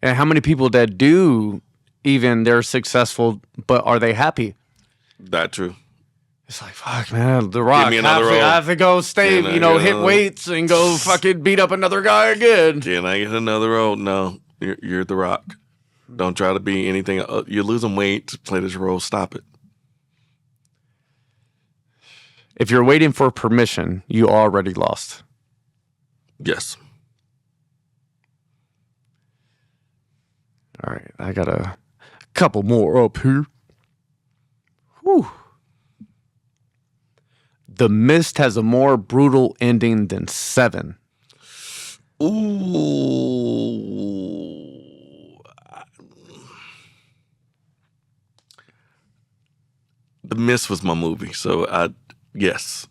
And how many people that do, even they're successful, but are they happy? That true. It's like, fuck, man, The Rock. me another role. I have to go stay, Can I hit go? weights and go fucking beat up another guy again. Can I get another role? No, you're The Rock. Don't try to be anything. You're losing weight to play this role. Stop it. If you're waiting for permission, you already lost. Yes. All right, I got a couple more up here. Whew. The Mist has a more brutal ending than Seven. Ooh. The Mist was my movie, so yes.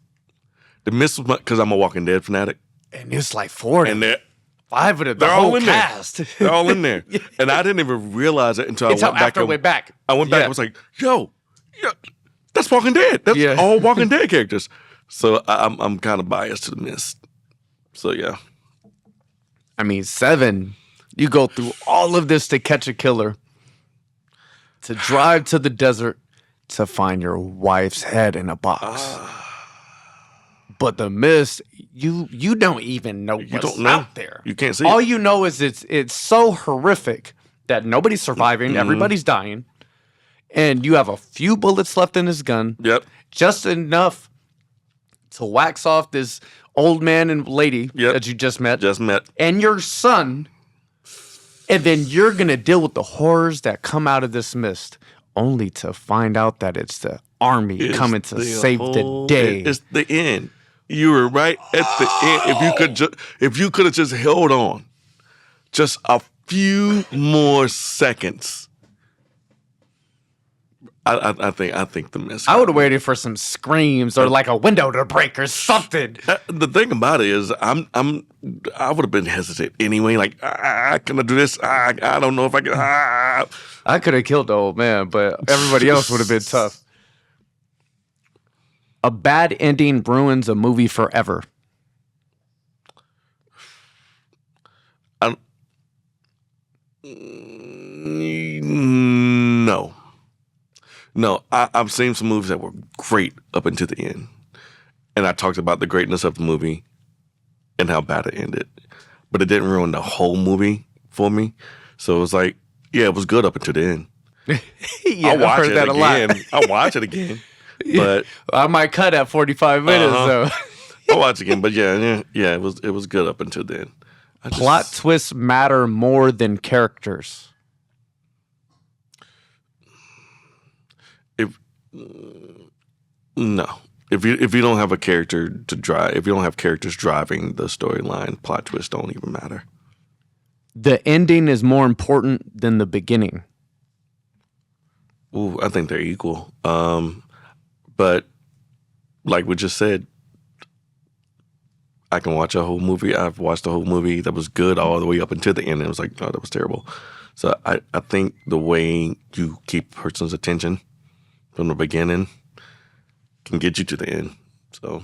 The Mist was because I'm a Walking Dead fanatic, And it's like 4 and they're 5 of the they're all whole in cast. there. They're all in there, and I didn't even realize it until Until I went back. after I went back. I went back. Yeah. and was like, "Yo, that's Walking Dead. That's Yeah. all Walking Dead characters." So I'm kind of biased to The Mist. So yeah, I mean, 7, you go through all of this to catch a killer, to drive to the desert to find your wife's head in a box. But The Mist, you don't even know what's don't know. out there. You can't see All it. you know is it's so horrific that nobody's surviving, Mm-hmm. everybody's dying, and you have a few bullets left in this gun, Yep. just enough to wax off this old man and lady Yep. that you just met, Just met. and your son, and then you're going to deal with the horrors that come out of this mist, only to find out that it's the army coming to save the day. It's the end. You were right at the end. If you could have just held on just a few more seconds, I think the miss. I would have waited for some screams or like a window to break or something. The thing about it is, I would have been hesitant anyway. Like, can I do this? I don't know if I can. I could have killed the old man, but everybody else would have been tough. A bad ending ruins a movie forever. No, I've seen some movies that were great up until the end. And I talked about the greatness of the movie and how bad it ended. But it didn't ruin the whole movie for me. So it was like, yeah, it was good up until the end. Yeah, I'll watch I've heard it that again. a lot. I'll watch it again. But I might cut at 45 minutes, though. I'll watch it again. But yeah, it was good up until then. Plot twists matter more than characters. No. If you don't have a character to drive, if you don't have characters driving the storyline, plot twists don't even matter. The ending is more important than the beginning. Ooh, I think they're equal. But like we just said, I can watch a whole movie. I've watched a whole movie that was good all the way up until the end. And it was like, oh, that was terrible. So I think the way you keep a person's attention from the beginning can get you to the end. So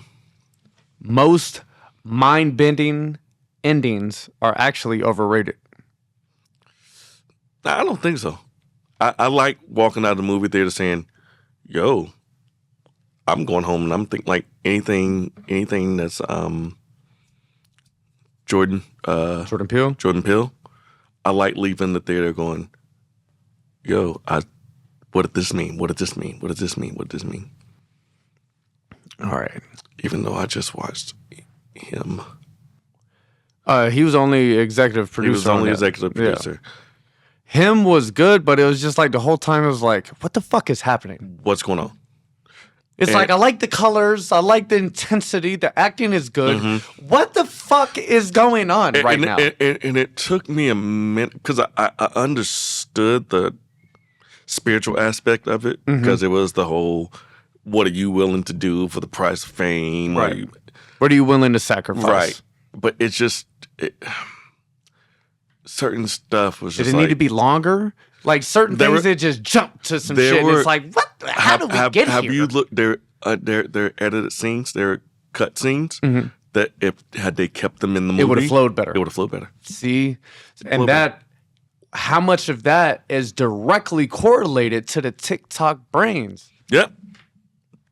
most mind-bending endings are actually overrated. I don't think so. I like walking out of the movie theater saying, yo, I'm going home and I'm thinking like anything that's Jordan Peele. I like leaving the theater going, yo, what did this mean? What did this mean? What did this mean? What did this mean? All right. Even though I just watched him. He was only executive producer. He was only executive producer. Yeah. Him was good, but it was just like the whole time it was like, what the fuck is happening? What's going on? It's like, I like the colors. I like the intensity. The acting is good. Mm-hmm. What the fuck is going on right now? And it took me a minute because I understood the spiritual aspect of it because it was the whole, what are you willing to do for the price of fame? Right. What are you willing to sacrifice? Right. But it's just, certain stuff was just Did it need to be longer? Like certain things, it just jumped to some shit. And it's like, what? How did we get here? Have you looked? There edited scenes. There are cut scenes that had they kept them in the movie, it would have flowed better. It would have flowed better. See, and how much of that is directly correlated to the TikTok brains? Yep.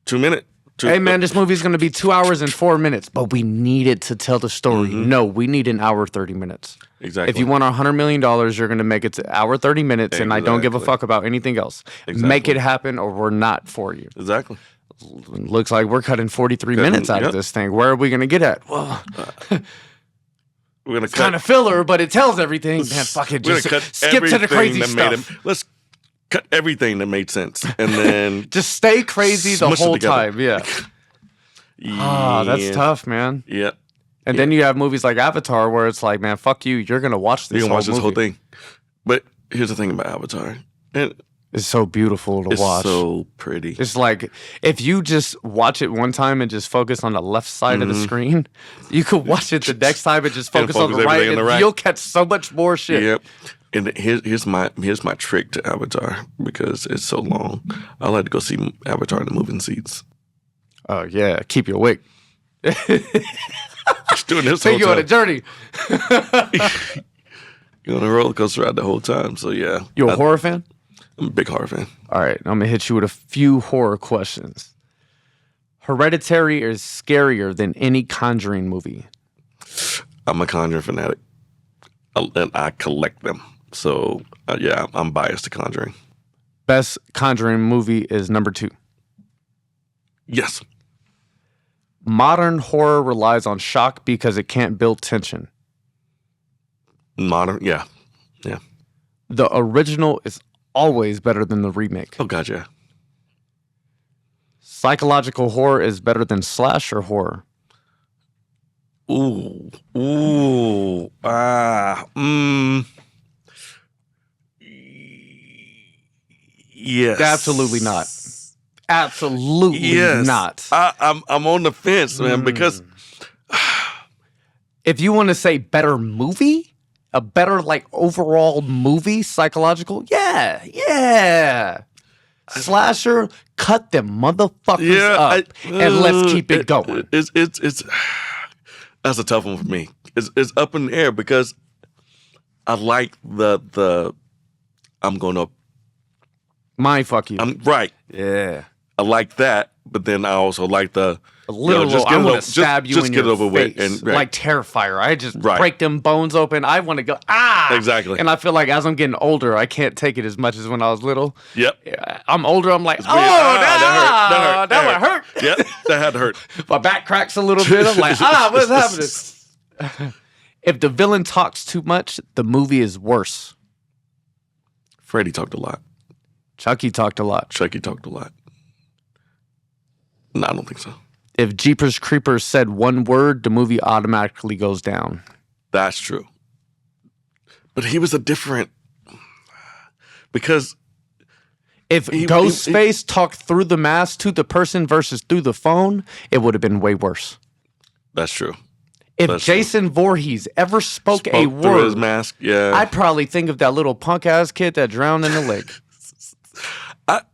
2 minutes. Hey man, this movie's going to be 2 hours and 4 minutes, but we need it to tell the story. No, we need an hour 30 minutes. Exactly. If you want $100 million, you're going to make it to hour 30 minutes, and I don't give a fuck about anything else. Exactly. Make it happen, or we're not for you. Exactly. Looks like we're cutting 43 minutes out of this thing. Where are we going to get at? Well, we're going to kind of filler, but it tells everything. Man, fuck it. Just skip to the crazy stuff. Let's cut everything that made sense, and then just stay crazy the whole time. Yeah. Yeah. That's tough, man. Yeah. And then you have movies like Avatar where it's like, man, fuck you. You're going to watch this whole thing. But here's the thing about Avatar. It's so beautiful to watch. It's so pretty. It's like, if you just watch it one time and just focus on the left side of the screen, you could watch it the next time and just focus on the right, and you'll catch so much more shit. Yep. And here's my trick to Avatar, because it's so long. I like to go see Avatar in the moving seats. Oh, yeah. Keep you awake. Just doing this Take you on a journey. You're on a roller coaster ride the whole time. So, yeah. You a horror fan? I'm a big horror fan. All right. I'm going to hit you with a few horror questions. Hereditary is scarier than any Conjuring movie. I'm a Conjuring fanatic. And I collect them. So, yeah, I'm biased to Conjuring. Best Conjuring movie is number 2. Yes. Modern horror relies on shock because it can't build tension. Modern, yeah. Yeah. The original is always better than the remake. Oh, God, yeah. Psychological horror is better than slasher horror. Ooh. Yes. Absolutely not. Absolutely not. I'm on the fence, man, because if you want to say better movie, a better like overall movie, psychological, yeah. Slasher, cut them motherfuckers up and let's keep it going. It's that's a tough one for me. It's up in the air because I like the I'm gonna mind fuck you. Right. Yeah. I like that, but then I also like the literal. I'm gonna stab you in your face, and like Terrifier. I just break them bones open. I want to go exactly. And I feel like as I'm getting older, I can't take it as much as when I was little. Yep. I'm older. I'm like, that hurt. Yep, that had to hurt. My back cracks a little bit. I'm like, what's happening? If the villain talks too much, the movie is worse. Freddy talked a lot. Chucky talked a lot. No, I don't think so. If Jeepers Creepers said one word, the movie automatically goes down. That's true. But he was a different... Because... If Ghostface talked through the mask to the person versus through the phone, it would have been way worse. That's true. If Jason Voorhees ever spoke a word through his mask, I'd probably think of that little punk-ass kid that drowned in the lake. But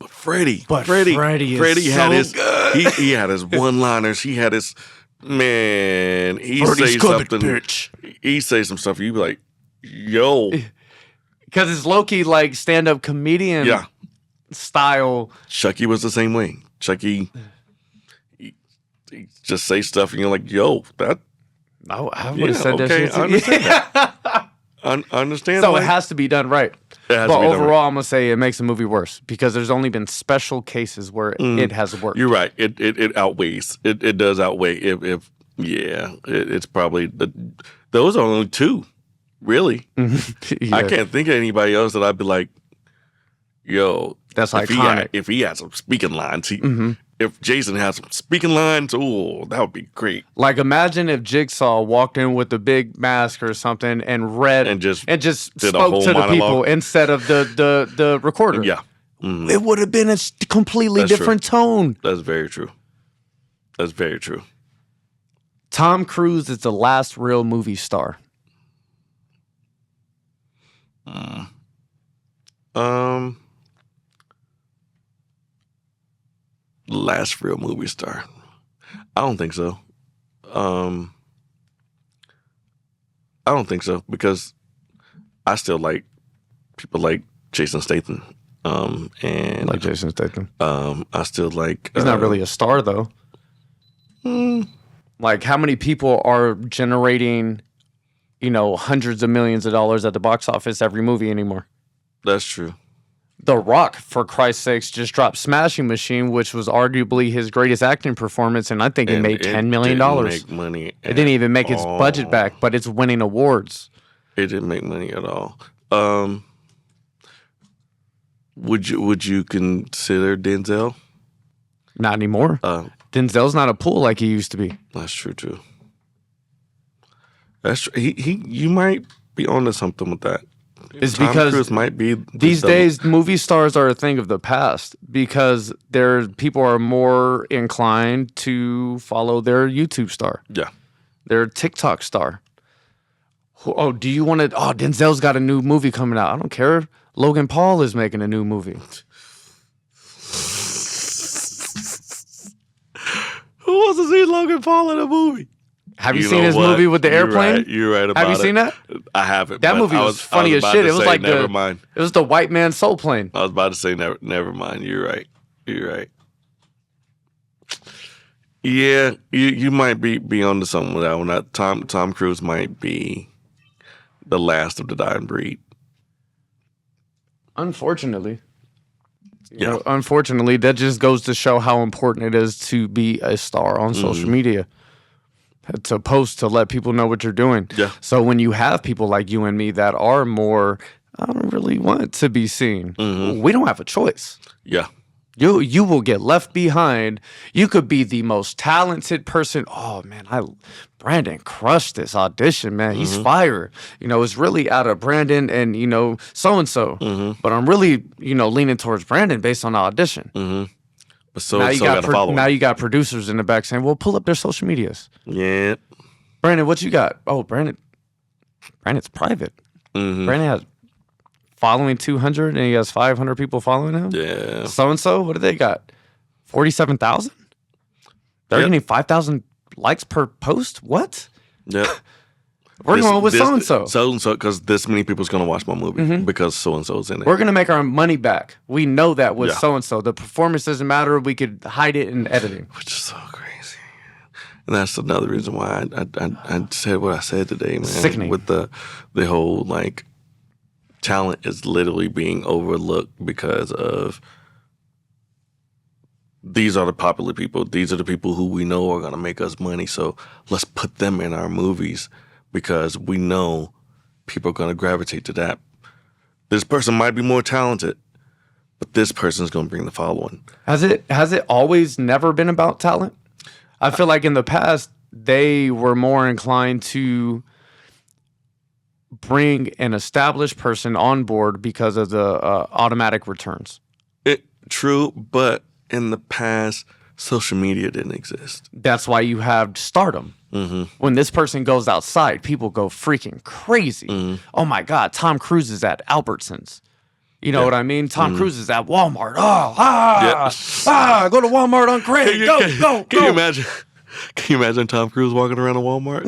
Freddy had his good. He had his one-liners. He had his man. He say something. Bitch. He say some stuff. You be like, yo, because it's low-key like stand-up comedian style. Chucky was the same way. Chucky, he just say stuff, and you're like, yo, that. I would have said that shit too. I understand that. I understand. So it has to be done right. But overall, I'm going to say it makes the movie worse because there's only been special cases where it has worked. You're right. It outweighs. It does outweigh. It's probably those are only two, really. Yeah. I can't think of anybody else that I'd be like, yo, that's iconic. If he had some speaking lines, if Jason has some speaking lines, that would be great. Like imagine if Jigsaw walked in with a big mask or something and read and just spoke to the people instead of the recorder. Yeah. It would have been a completely different tone. That's very true. Tom Cruise is the last real movie star. Last real movie star. I don't think so. I don't think so because I still like people like Jason Statham. And like Jason Statham. I still like. He's not really a star though. Like how many people are generating, hundreds of millions of dollars at the box office every movie anymore? That's true. The Rock, for Christ's sakes, just dropped Smashing Machine, which was arguably his greatest acting performance, and I think it made $10 million. Make money. It didn't even make its budget back, but it's winning awards. It didn't make money at all. Would you consider Denzel? Not anymore. Denzel's not a pool like he used to be. That's true too. That's true. You might be onto something with that. It's Tom because Cruise might be these days movie stars are a thing of the past because people are more inclined to follow their YouTube star. Yeah. Their TikTok star. Do you want to? Denzel's got a new movie coming out. I don't care. Logan Paul is making a new movie. Who wants to see Logan Paul in a movie? Have you seen his movie with the airplane? You're right about it. Have you seen that? I haven't. That movie was funny as shit. It was like never mind. It was the white man soul plane. I was about to say never mind. You're right. Yeah, you might be onto something with that one. Tom Cruise might be the last of the dying breed. Unfortunately. Yeah. Unfortunately, that just goes to show how important it is to be a star on social media. To post, to let people know what you're doing. Yeah. So when you have people like you and me that are more, I don't really want to be seen. We don't have a choice. Yeah. You will get left behind. You could be the most talented person. Oh man, Brandon crushed this audition, man. He's fire. It's really out of Brandon and so and so. But I'm really leaning towards Brandon based on the audition. But so Now you got to follow him. now you got producers in the back saying, "Well, pull up their social medias." Yeah. Brandon, what you got? Oh, Brandon's private. Brandon has following 200 and he has 500 people following him. Yeah. So and so, what do they got? 47,000. They're getting 5,000 likes per post. What? Yeah. We're going with so and so. So and so, because this many people's gonna watch my movie because so and so's in it. We're gonna make our money back. We know that with Yeah. so and so. The performance doesn't matter. We could hide it in editing. Which is so crazy. And that's another reason why I said what I said today, man. Sickening. With the whole like talent is literally being overlooked because of these are the popular people. These are the people who we know are gonna make us money. So let's put them in our movies because we know people are gonna gravitate to that. This person might be more talented, but this person's gonna bring the following. Has it always never been about talent? I feel like in the past they were more inclined to bring an established person on board because of the automatic returns. True, but in the past, social media didn't exist. That's why you have stardom. When this person goes outside, people go freaking crazy. Oh my God, Tom Cruise is at Albertsons. You know what I mean? Tom Cruise is at Walmart. Go to Walmart on credit. Go. Can you imagine? Can you imagine Tom Cruise walking around a Walmart?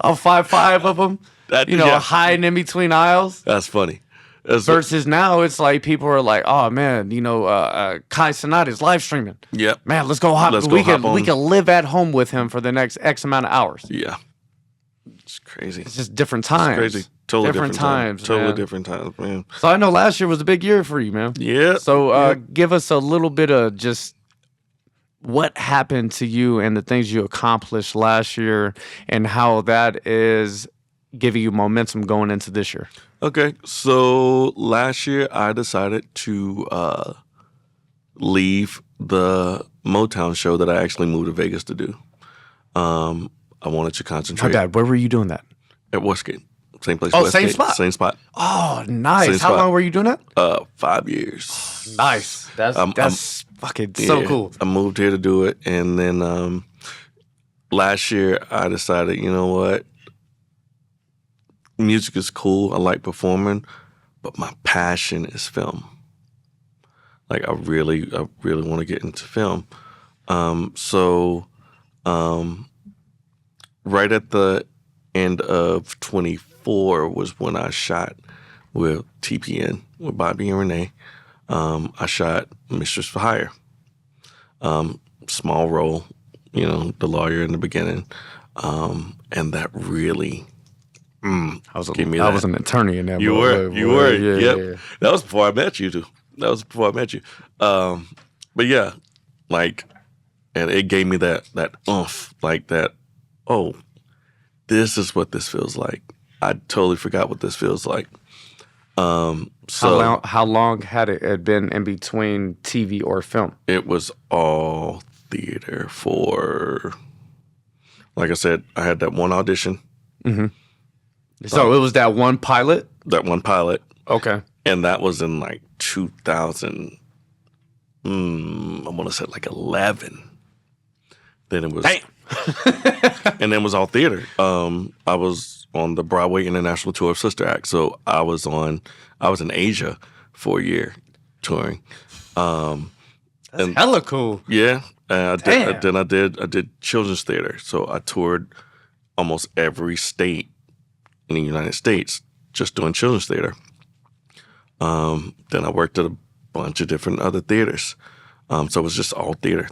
All 5'5" of them. Hiding in between aisles. That's funny. Versus now, it's like people are like, "Oh man, Kai Cenat is live streaming. Yep. Man, let's go hop. We can live at home with him for the next X amount of hours. Yeah, it's crazy. It's just different times. It's crazy. Totally different times. Totally man. different times, man. So I know last year was a big year for you, man. Yeah. So give us a little bit of just what happened to you and the things you accomplished last year, and how that is giving you momentum going into this year. Okay, so last year I decided to leave the Motown show that I actually moved to Vegas to do. I wanted to concentrate. My bad. Where were you doing that? At Westgate. Same place. Oh, Westgate, same spot? Same spot. Oh, nice. Same How spot. long were you doing that? 5 years. Nice. That's fucking so cool. I moved here to do it, and then last year I decided, you know what? Music is cool. I like performing, but my passion is film. Like I really want to get into film. So right at the end of 24 was when I shot with TPN, with Bobby and Renee. I shot Mistress for Hire. Small role, the lawyer in the beginning. And that really I was an attorney in that. You were. Yeah, Yep. yeah. That was before I met you, too. But yeah, and it gave me that oomph, like that, oh, this is what this feels like. I totally forgot what this feels like. So how long had it been in between TV or film? It was all theater for, like I said, I had that one audition. Mm-hmm. So it was that one pilot? That one pilot. Okay. And that was in 2000, I want to say 11. Then it was... Damn. And then it was all theater. I was on the Broadway International Tour of Sister Act. So I was in Asia for a year touring. That's hella cool. Yeah. And I did children's theater. So I toured almost every state in the United States just doing children's theater. Then I worked at a bunch of different other theaters. So it was just all theater.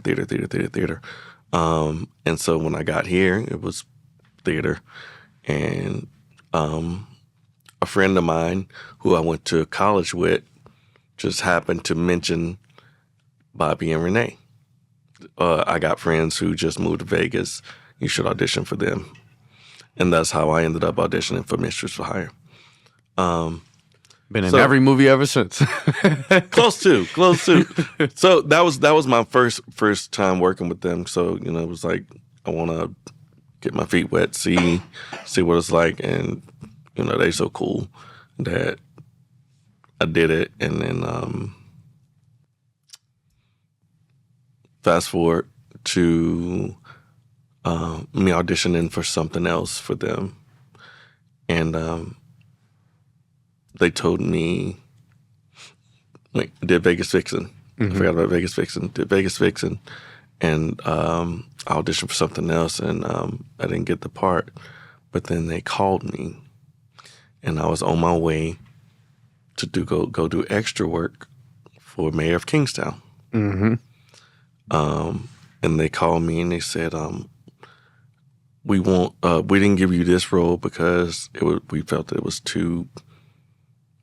And so when I got here, it was theater. And a friend of mine who I went to college with just happened to mention Bobby and Renee. I got friends who just moved to Vegas. You should audition for them. And that's how I ended up auditioning for Mistress for Hire. Been in every movie ever since. Close to. So that was my first time working with them. So, you know, it was like, I want to get my feet wet, see what it's like. And, you know, they so cool that I did it. And then fast forward to me auditioning for something else for them. And they told me, did Vegas Vixen. I forgot about Vegas Vixen. Did Vegas Vixen. And I auditioned for something else, and I didn't get the part. But then they called me, and I was on my way to go do extra work for Mayor of Kingstown. And they called me, and they said, we didn't give you this role because we felt that it was too,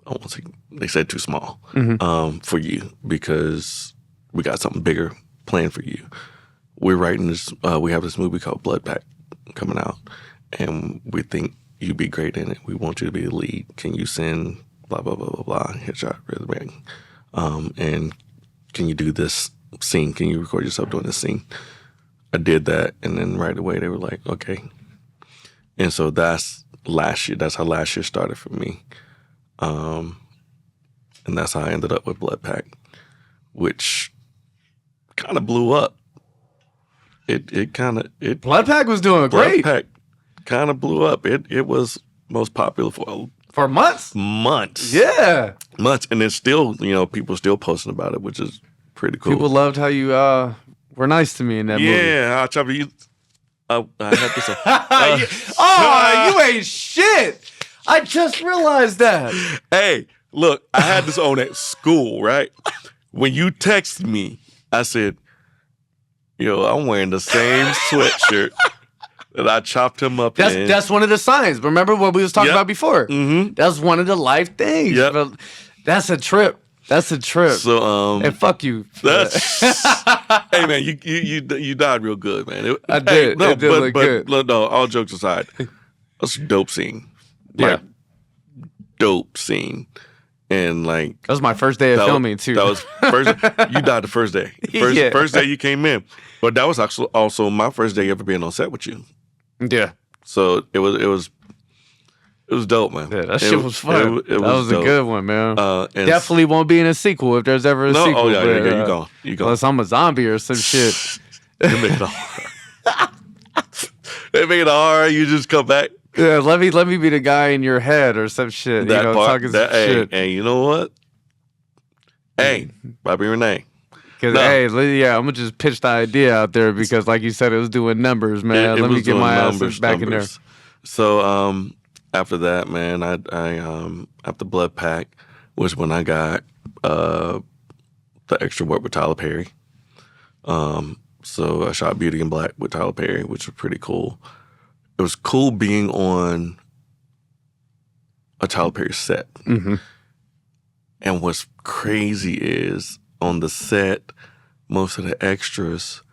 I won't say, they said too small for you, because we got something bigger planned for you. We're writing this, we have this movie called Blood Pact coming out, and we think you'd be great in it. We want you to be the lead. Can you send blah, blah, blah, blah, blah, headshot, resume, and can you do this scene? Can you record yourself doing this scene? I did that, and then right away they were like, okay. And so that's last year. That's how last year started for me. And that's how I ended up with Blood Pact, which kind of blew up. Blood Pact was doing great. Blood Pact kind of blew up. It was most popular for months. Yeah, months, and it's still, you know, people still posting about it, which is pretty cool. People loved how you were nice to me in that movie. Yeah, I'll try to you. I had to say, you ain't shit. I just realized that. Hey, look, I had this on at school, right? When you texted me, I said, yo, I'm wearing the same sweatshirt that I chopped him up in. That's one of the signs. Remember what we was talking about before? That's one of the life things. Yep. That's a trip. So, and fuck you. Hey man, you died real good, man. I did. No, it did look good. No, all jokes aside, that's a dope scene. Yeah, dope scene, and like that was my first day of filming too. That was first. You died the first day. First day you came in, but that was actually also my first day ever being on set with you. Yeah. So it was dope, man. Yeah, that shit was fun. That was a good one, man. Definitely won't be in a sequel if there's ever a sequel. Oh yeah, you go. Unless I'm a zombie or some shit. They make it hard. They make it hard. You just come back. Yeah, let me be the guy in your head or some shit. That you know, part, talking some shit. And you know what? Hey, Bobby Renee. Because I'm gonna just pitch the idea out there because, like you said, it was doing numbers, man. Let me get my ass back in there. So after that, man, I after Blood Pact was when I got the extra work with Tyler Perry. So I shot Beauty in Black with Tyler Perry, which was pretty cool. It was cool being on a Tyler Perry set. And what's crazy is on the set, most of the extras,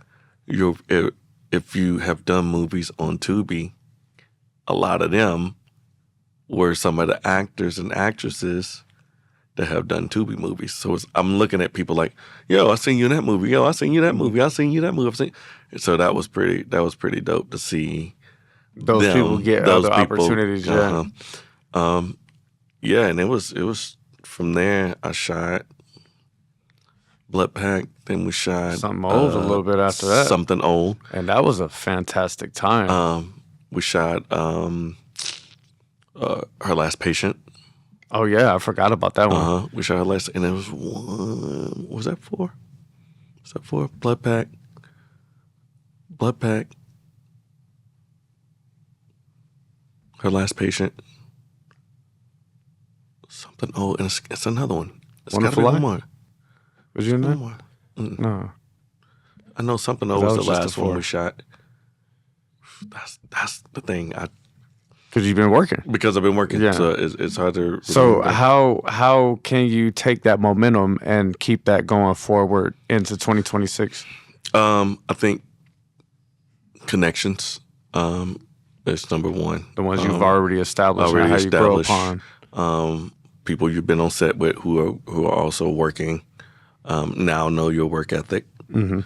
if you have done movies on Tubi, a lot of them were some of the actors and actresses that have done Tubi movies. So I'm looking at people like, yo, I seen you in that movie. Yo, I seen you in that movie. I seen you in that movie. So that was pretty dope to see those people get other opportunities. Yeah. Yeah, and it was from there I shot Blood Pact, then we shot something old a little bit after that. Something old. And that was a fantastic time. We shot Her Last Patient. Oh yeah, I forgot about that one. We shot Her Last, and it was one. What was that for? Was that for Blood Pact? Her Last Patient. Something old, and it's another one. It's Wonderful gotta be Life? one more. Was you in that? More. No. I know Something old was the just last the one four. we shot. That's the thing. Because you've been working. Because I've been working, Yeah. so it's hard to. So remember. how can you take that momentum and keep that going forward into 2026? I think connections is number one. The ones you've already established and how you grow upon. people you've been on set with who are also working now know your work ethic. Mm-hmm.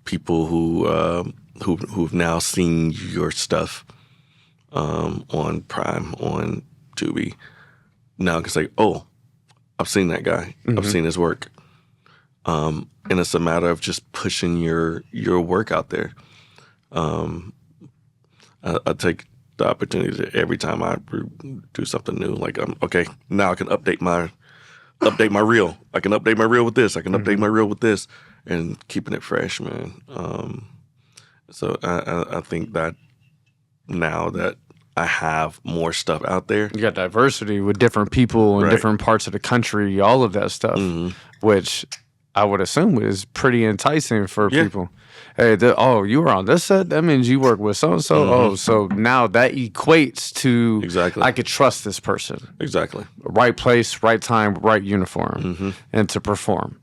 People who've now seen your stuff on Prime, on Tubi, now can say, "Oh, I've seen that guy. Mm-hmm. I've seen his work." And it's a matter of just pushing your work out there. I take the opportunity to, every time I do something new, like okay, now I can update my reel. I can update my reel with this. I can update my reel with this, and keeping it fresh, man. So I think that now that I have more stuff out there, You got diversity with different people in Right. different parts of the country, all of that stuff, which I would assume is pretty enticing for Yeah. people. Hey, you were on this set? That means you work with so-and-so? Oh, so now that equates to Exactly. I could trust this person. exactly. Right place, right time, right uniform, and to perform.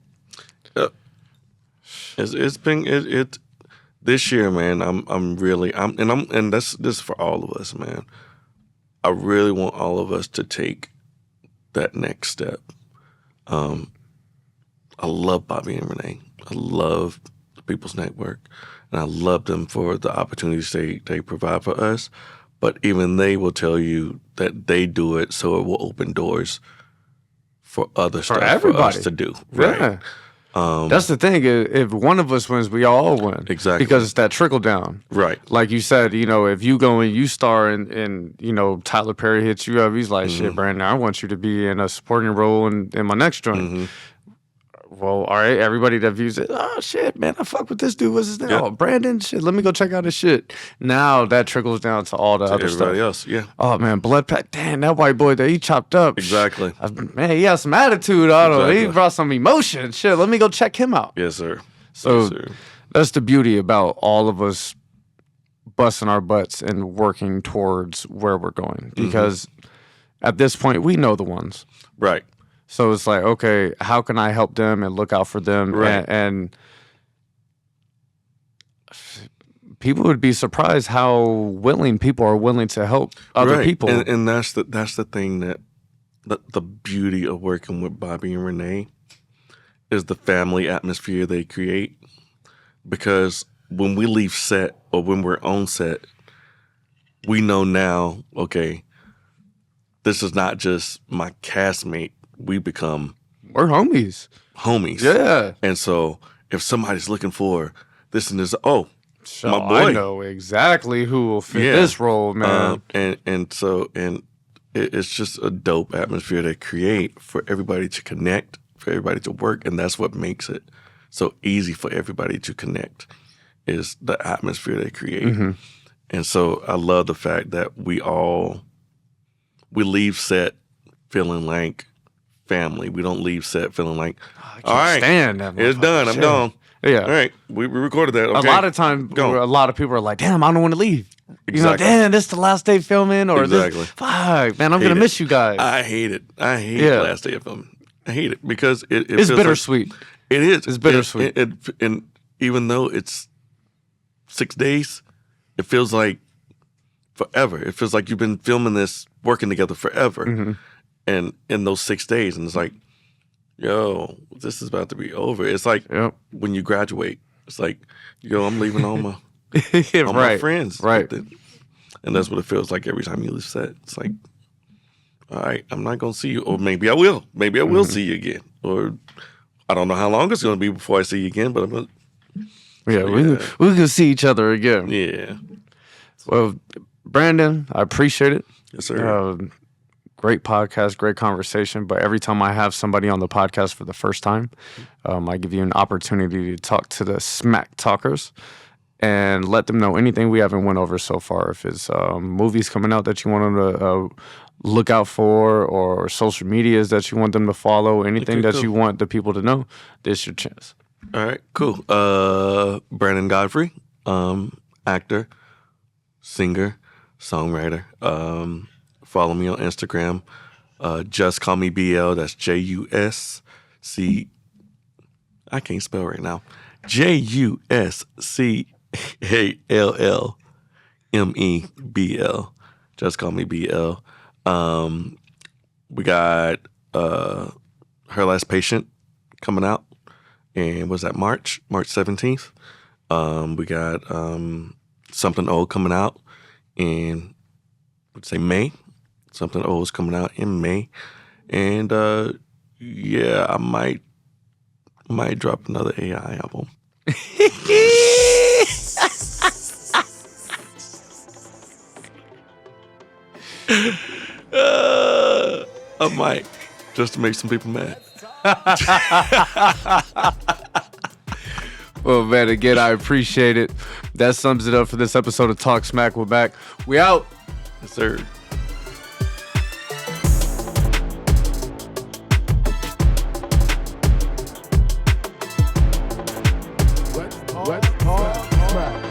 It's been this year, man. And this is for all of us, man. I really want all of us to take that next step. I love Bobby and Renee. I love the People's Network, and I love them for the opportunities they provide for us. But even they will tell you that they do it so it will open doors for other stuff for everybody. us to do. Right. Yeah. That's the thing. If one of us wins, we all win. Exactly. Because it's that trickle down. Right. Like you said, if you go and you star and Tyler Perry hits you up, he's like, shit, Brandon, I want you to be in a supporting role in my next joint. Well, all right, everybody that views it, oh, shit, man, I fuck with this dude. What's his name? Yeah. Oh, Brandon, shit, let me go check out his shit. Now that trickles down to all the other stuff. Everybody else, yeah. Oh, man, Blood Pack, damn, that white boy there, he chopped up. Exactly. Man, he has some attitude on him. He Exactly. brought some emotion. Shit, let me go check him out. Yes, sir. So Yes, sir. that's the beauty about all of us busting our butts and working towards where we're going. Because at this point, we know the ones. Right. So it's like, okay, how can I help them and look out for them? Right. And people would be surprised how willing people are willing to help other Right. people. And that's the thing that the beauty of working with Bobby and Renee is the family atmosphere they create. Because when we leave set or when we're on set, we know now, okay, this is not just my castmate. We become We're homies. homies. Yeah. And so if somebody's looking for this and this, oh, So my boy. I know exactly who will fit Yeah. this role, man. And it's just a dope atmosphere they create for everybody to connect, for everybody to work, and that's what makes it so easy for everybody to connect is the atmosphere they create. And so I love the fact that we leave set feeling like family. We don't leave set feeling like, all right, stand that it's motherfucker. done. I'm Shit. gone. Yeah. All right, we recorded that. Okay. A lot of times, Go. a lot of people are like, damn, I don't want to leave. Exactly. Damn, this the last day filming, or Exactly. this, fuck, man, I'm Hate going to it. miss you guys. I hate it. I hate Yeah. last day of filming. I hate it because it It's feels bittersweet. Like, it is. It's bittersweet. And even though it's 6 days, it feels like forever. It feels like you've been filming this, working together forever. And in those 6 days, and it's like, yo, this is about to be over. It's like Yep. when you graduate. It's like, yo, I'm leaving all my Yeah, all my right. friends. Right. And that's what it feels like every time you leave set. It's like, all right, I'm not going to see you. Or maybe I will. Maybe I will see you again. Or I don't know how long it's going to be before I see you again, but I'm going Yeah, we can see each other again. to, yeah. Well, Brandon, I appreciate it. Yes, sir. Great podcast, great conversation. But every time I have somebody on the podcast for the first time, I give you an opportunity to talk to the smack talkers and let them know anything we haven't went over so far. If it's movies coming out that you want them to look out for, or social medias that you want them to follow, anything that you want the people to know, this is your chance. All right, cool. Brandon Godfrey, actor, singer, songwriter. Follow me on Instagram. Just call me BL. That's JUSC. I can't spell right now. JUSCALLMEBL. Just call me BL. We got Her Last Patient coming out, and was that March 17th? We got Something Old coming out in, would say May. Something Old is coming out in May, and yeah, I might drop another AI album. I might, just to make some people mad. Well, man, again, I appreciate it. That sums it up for this episode of Talk Smack with Mac. We out. Yes, sir. Let's talk smack.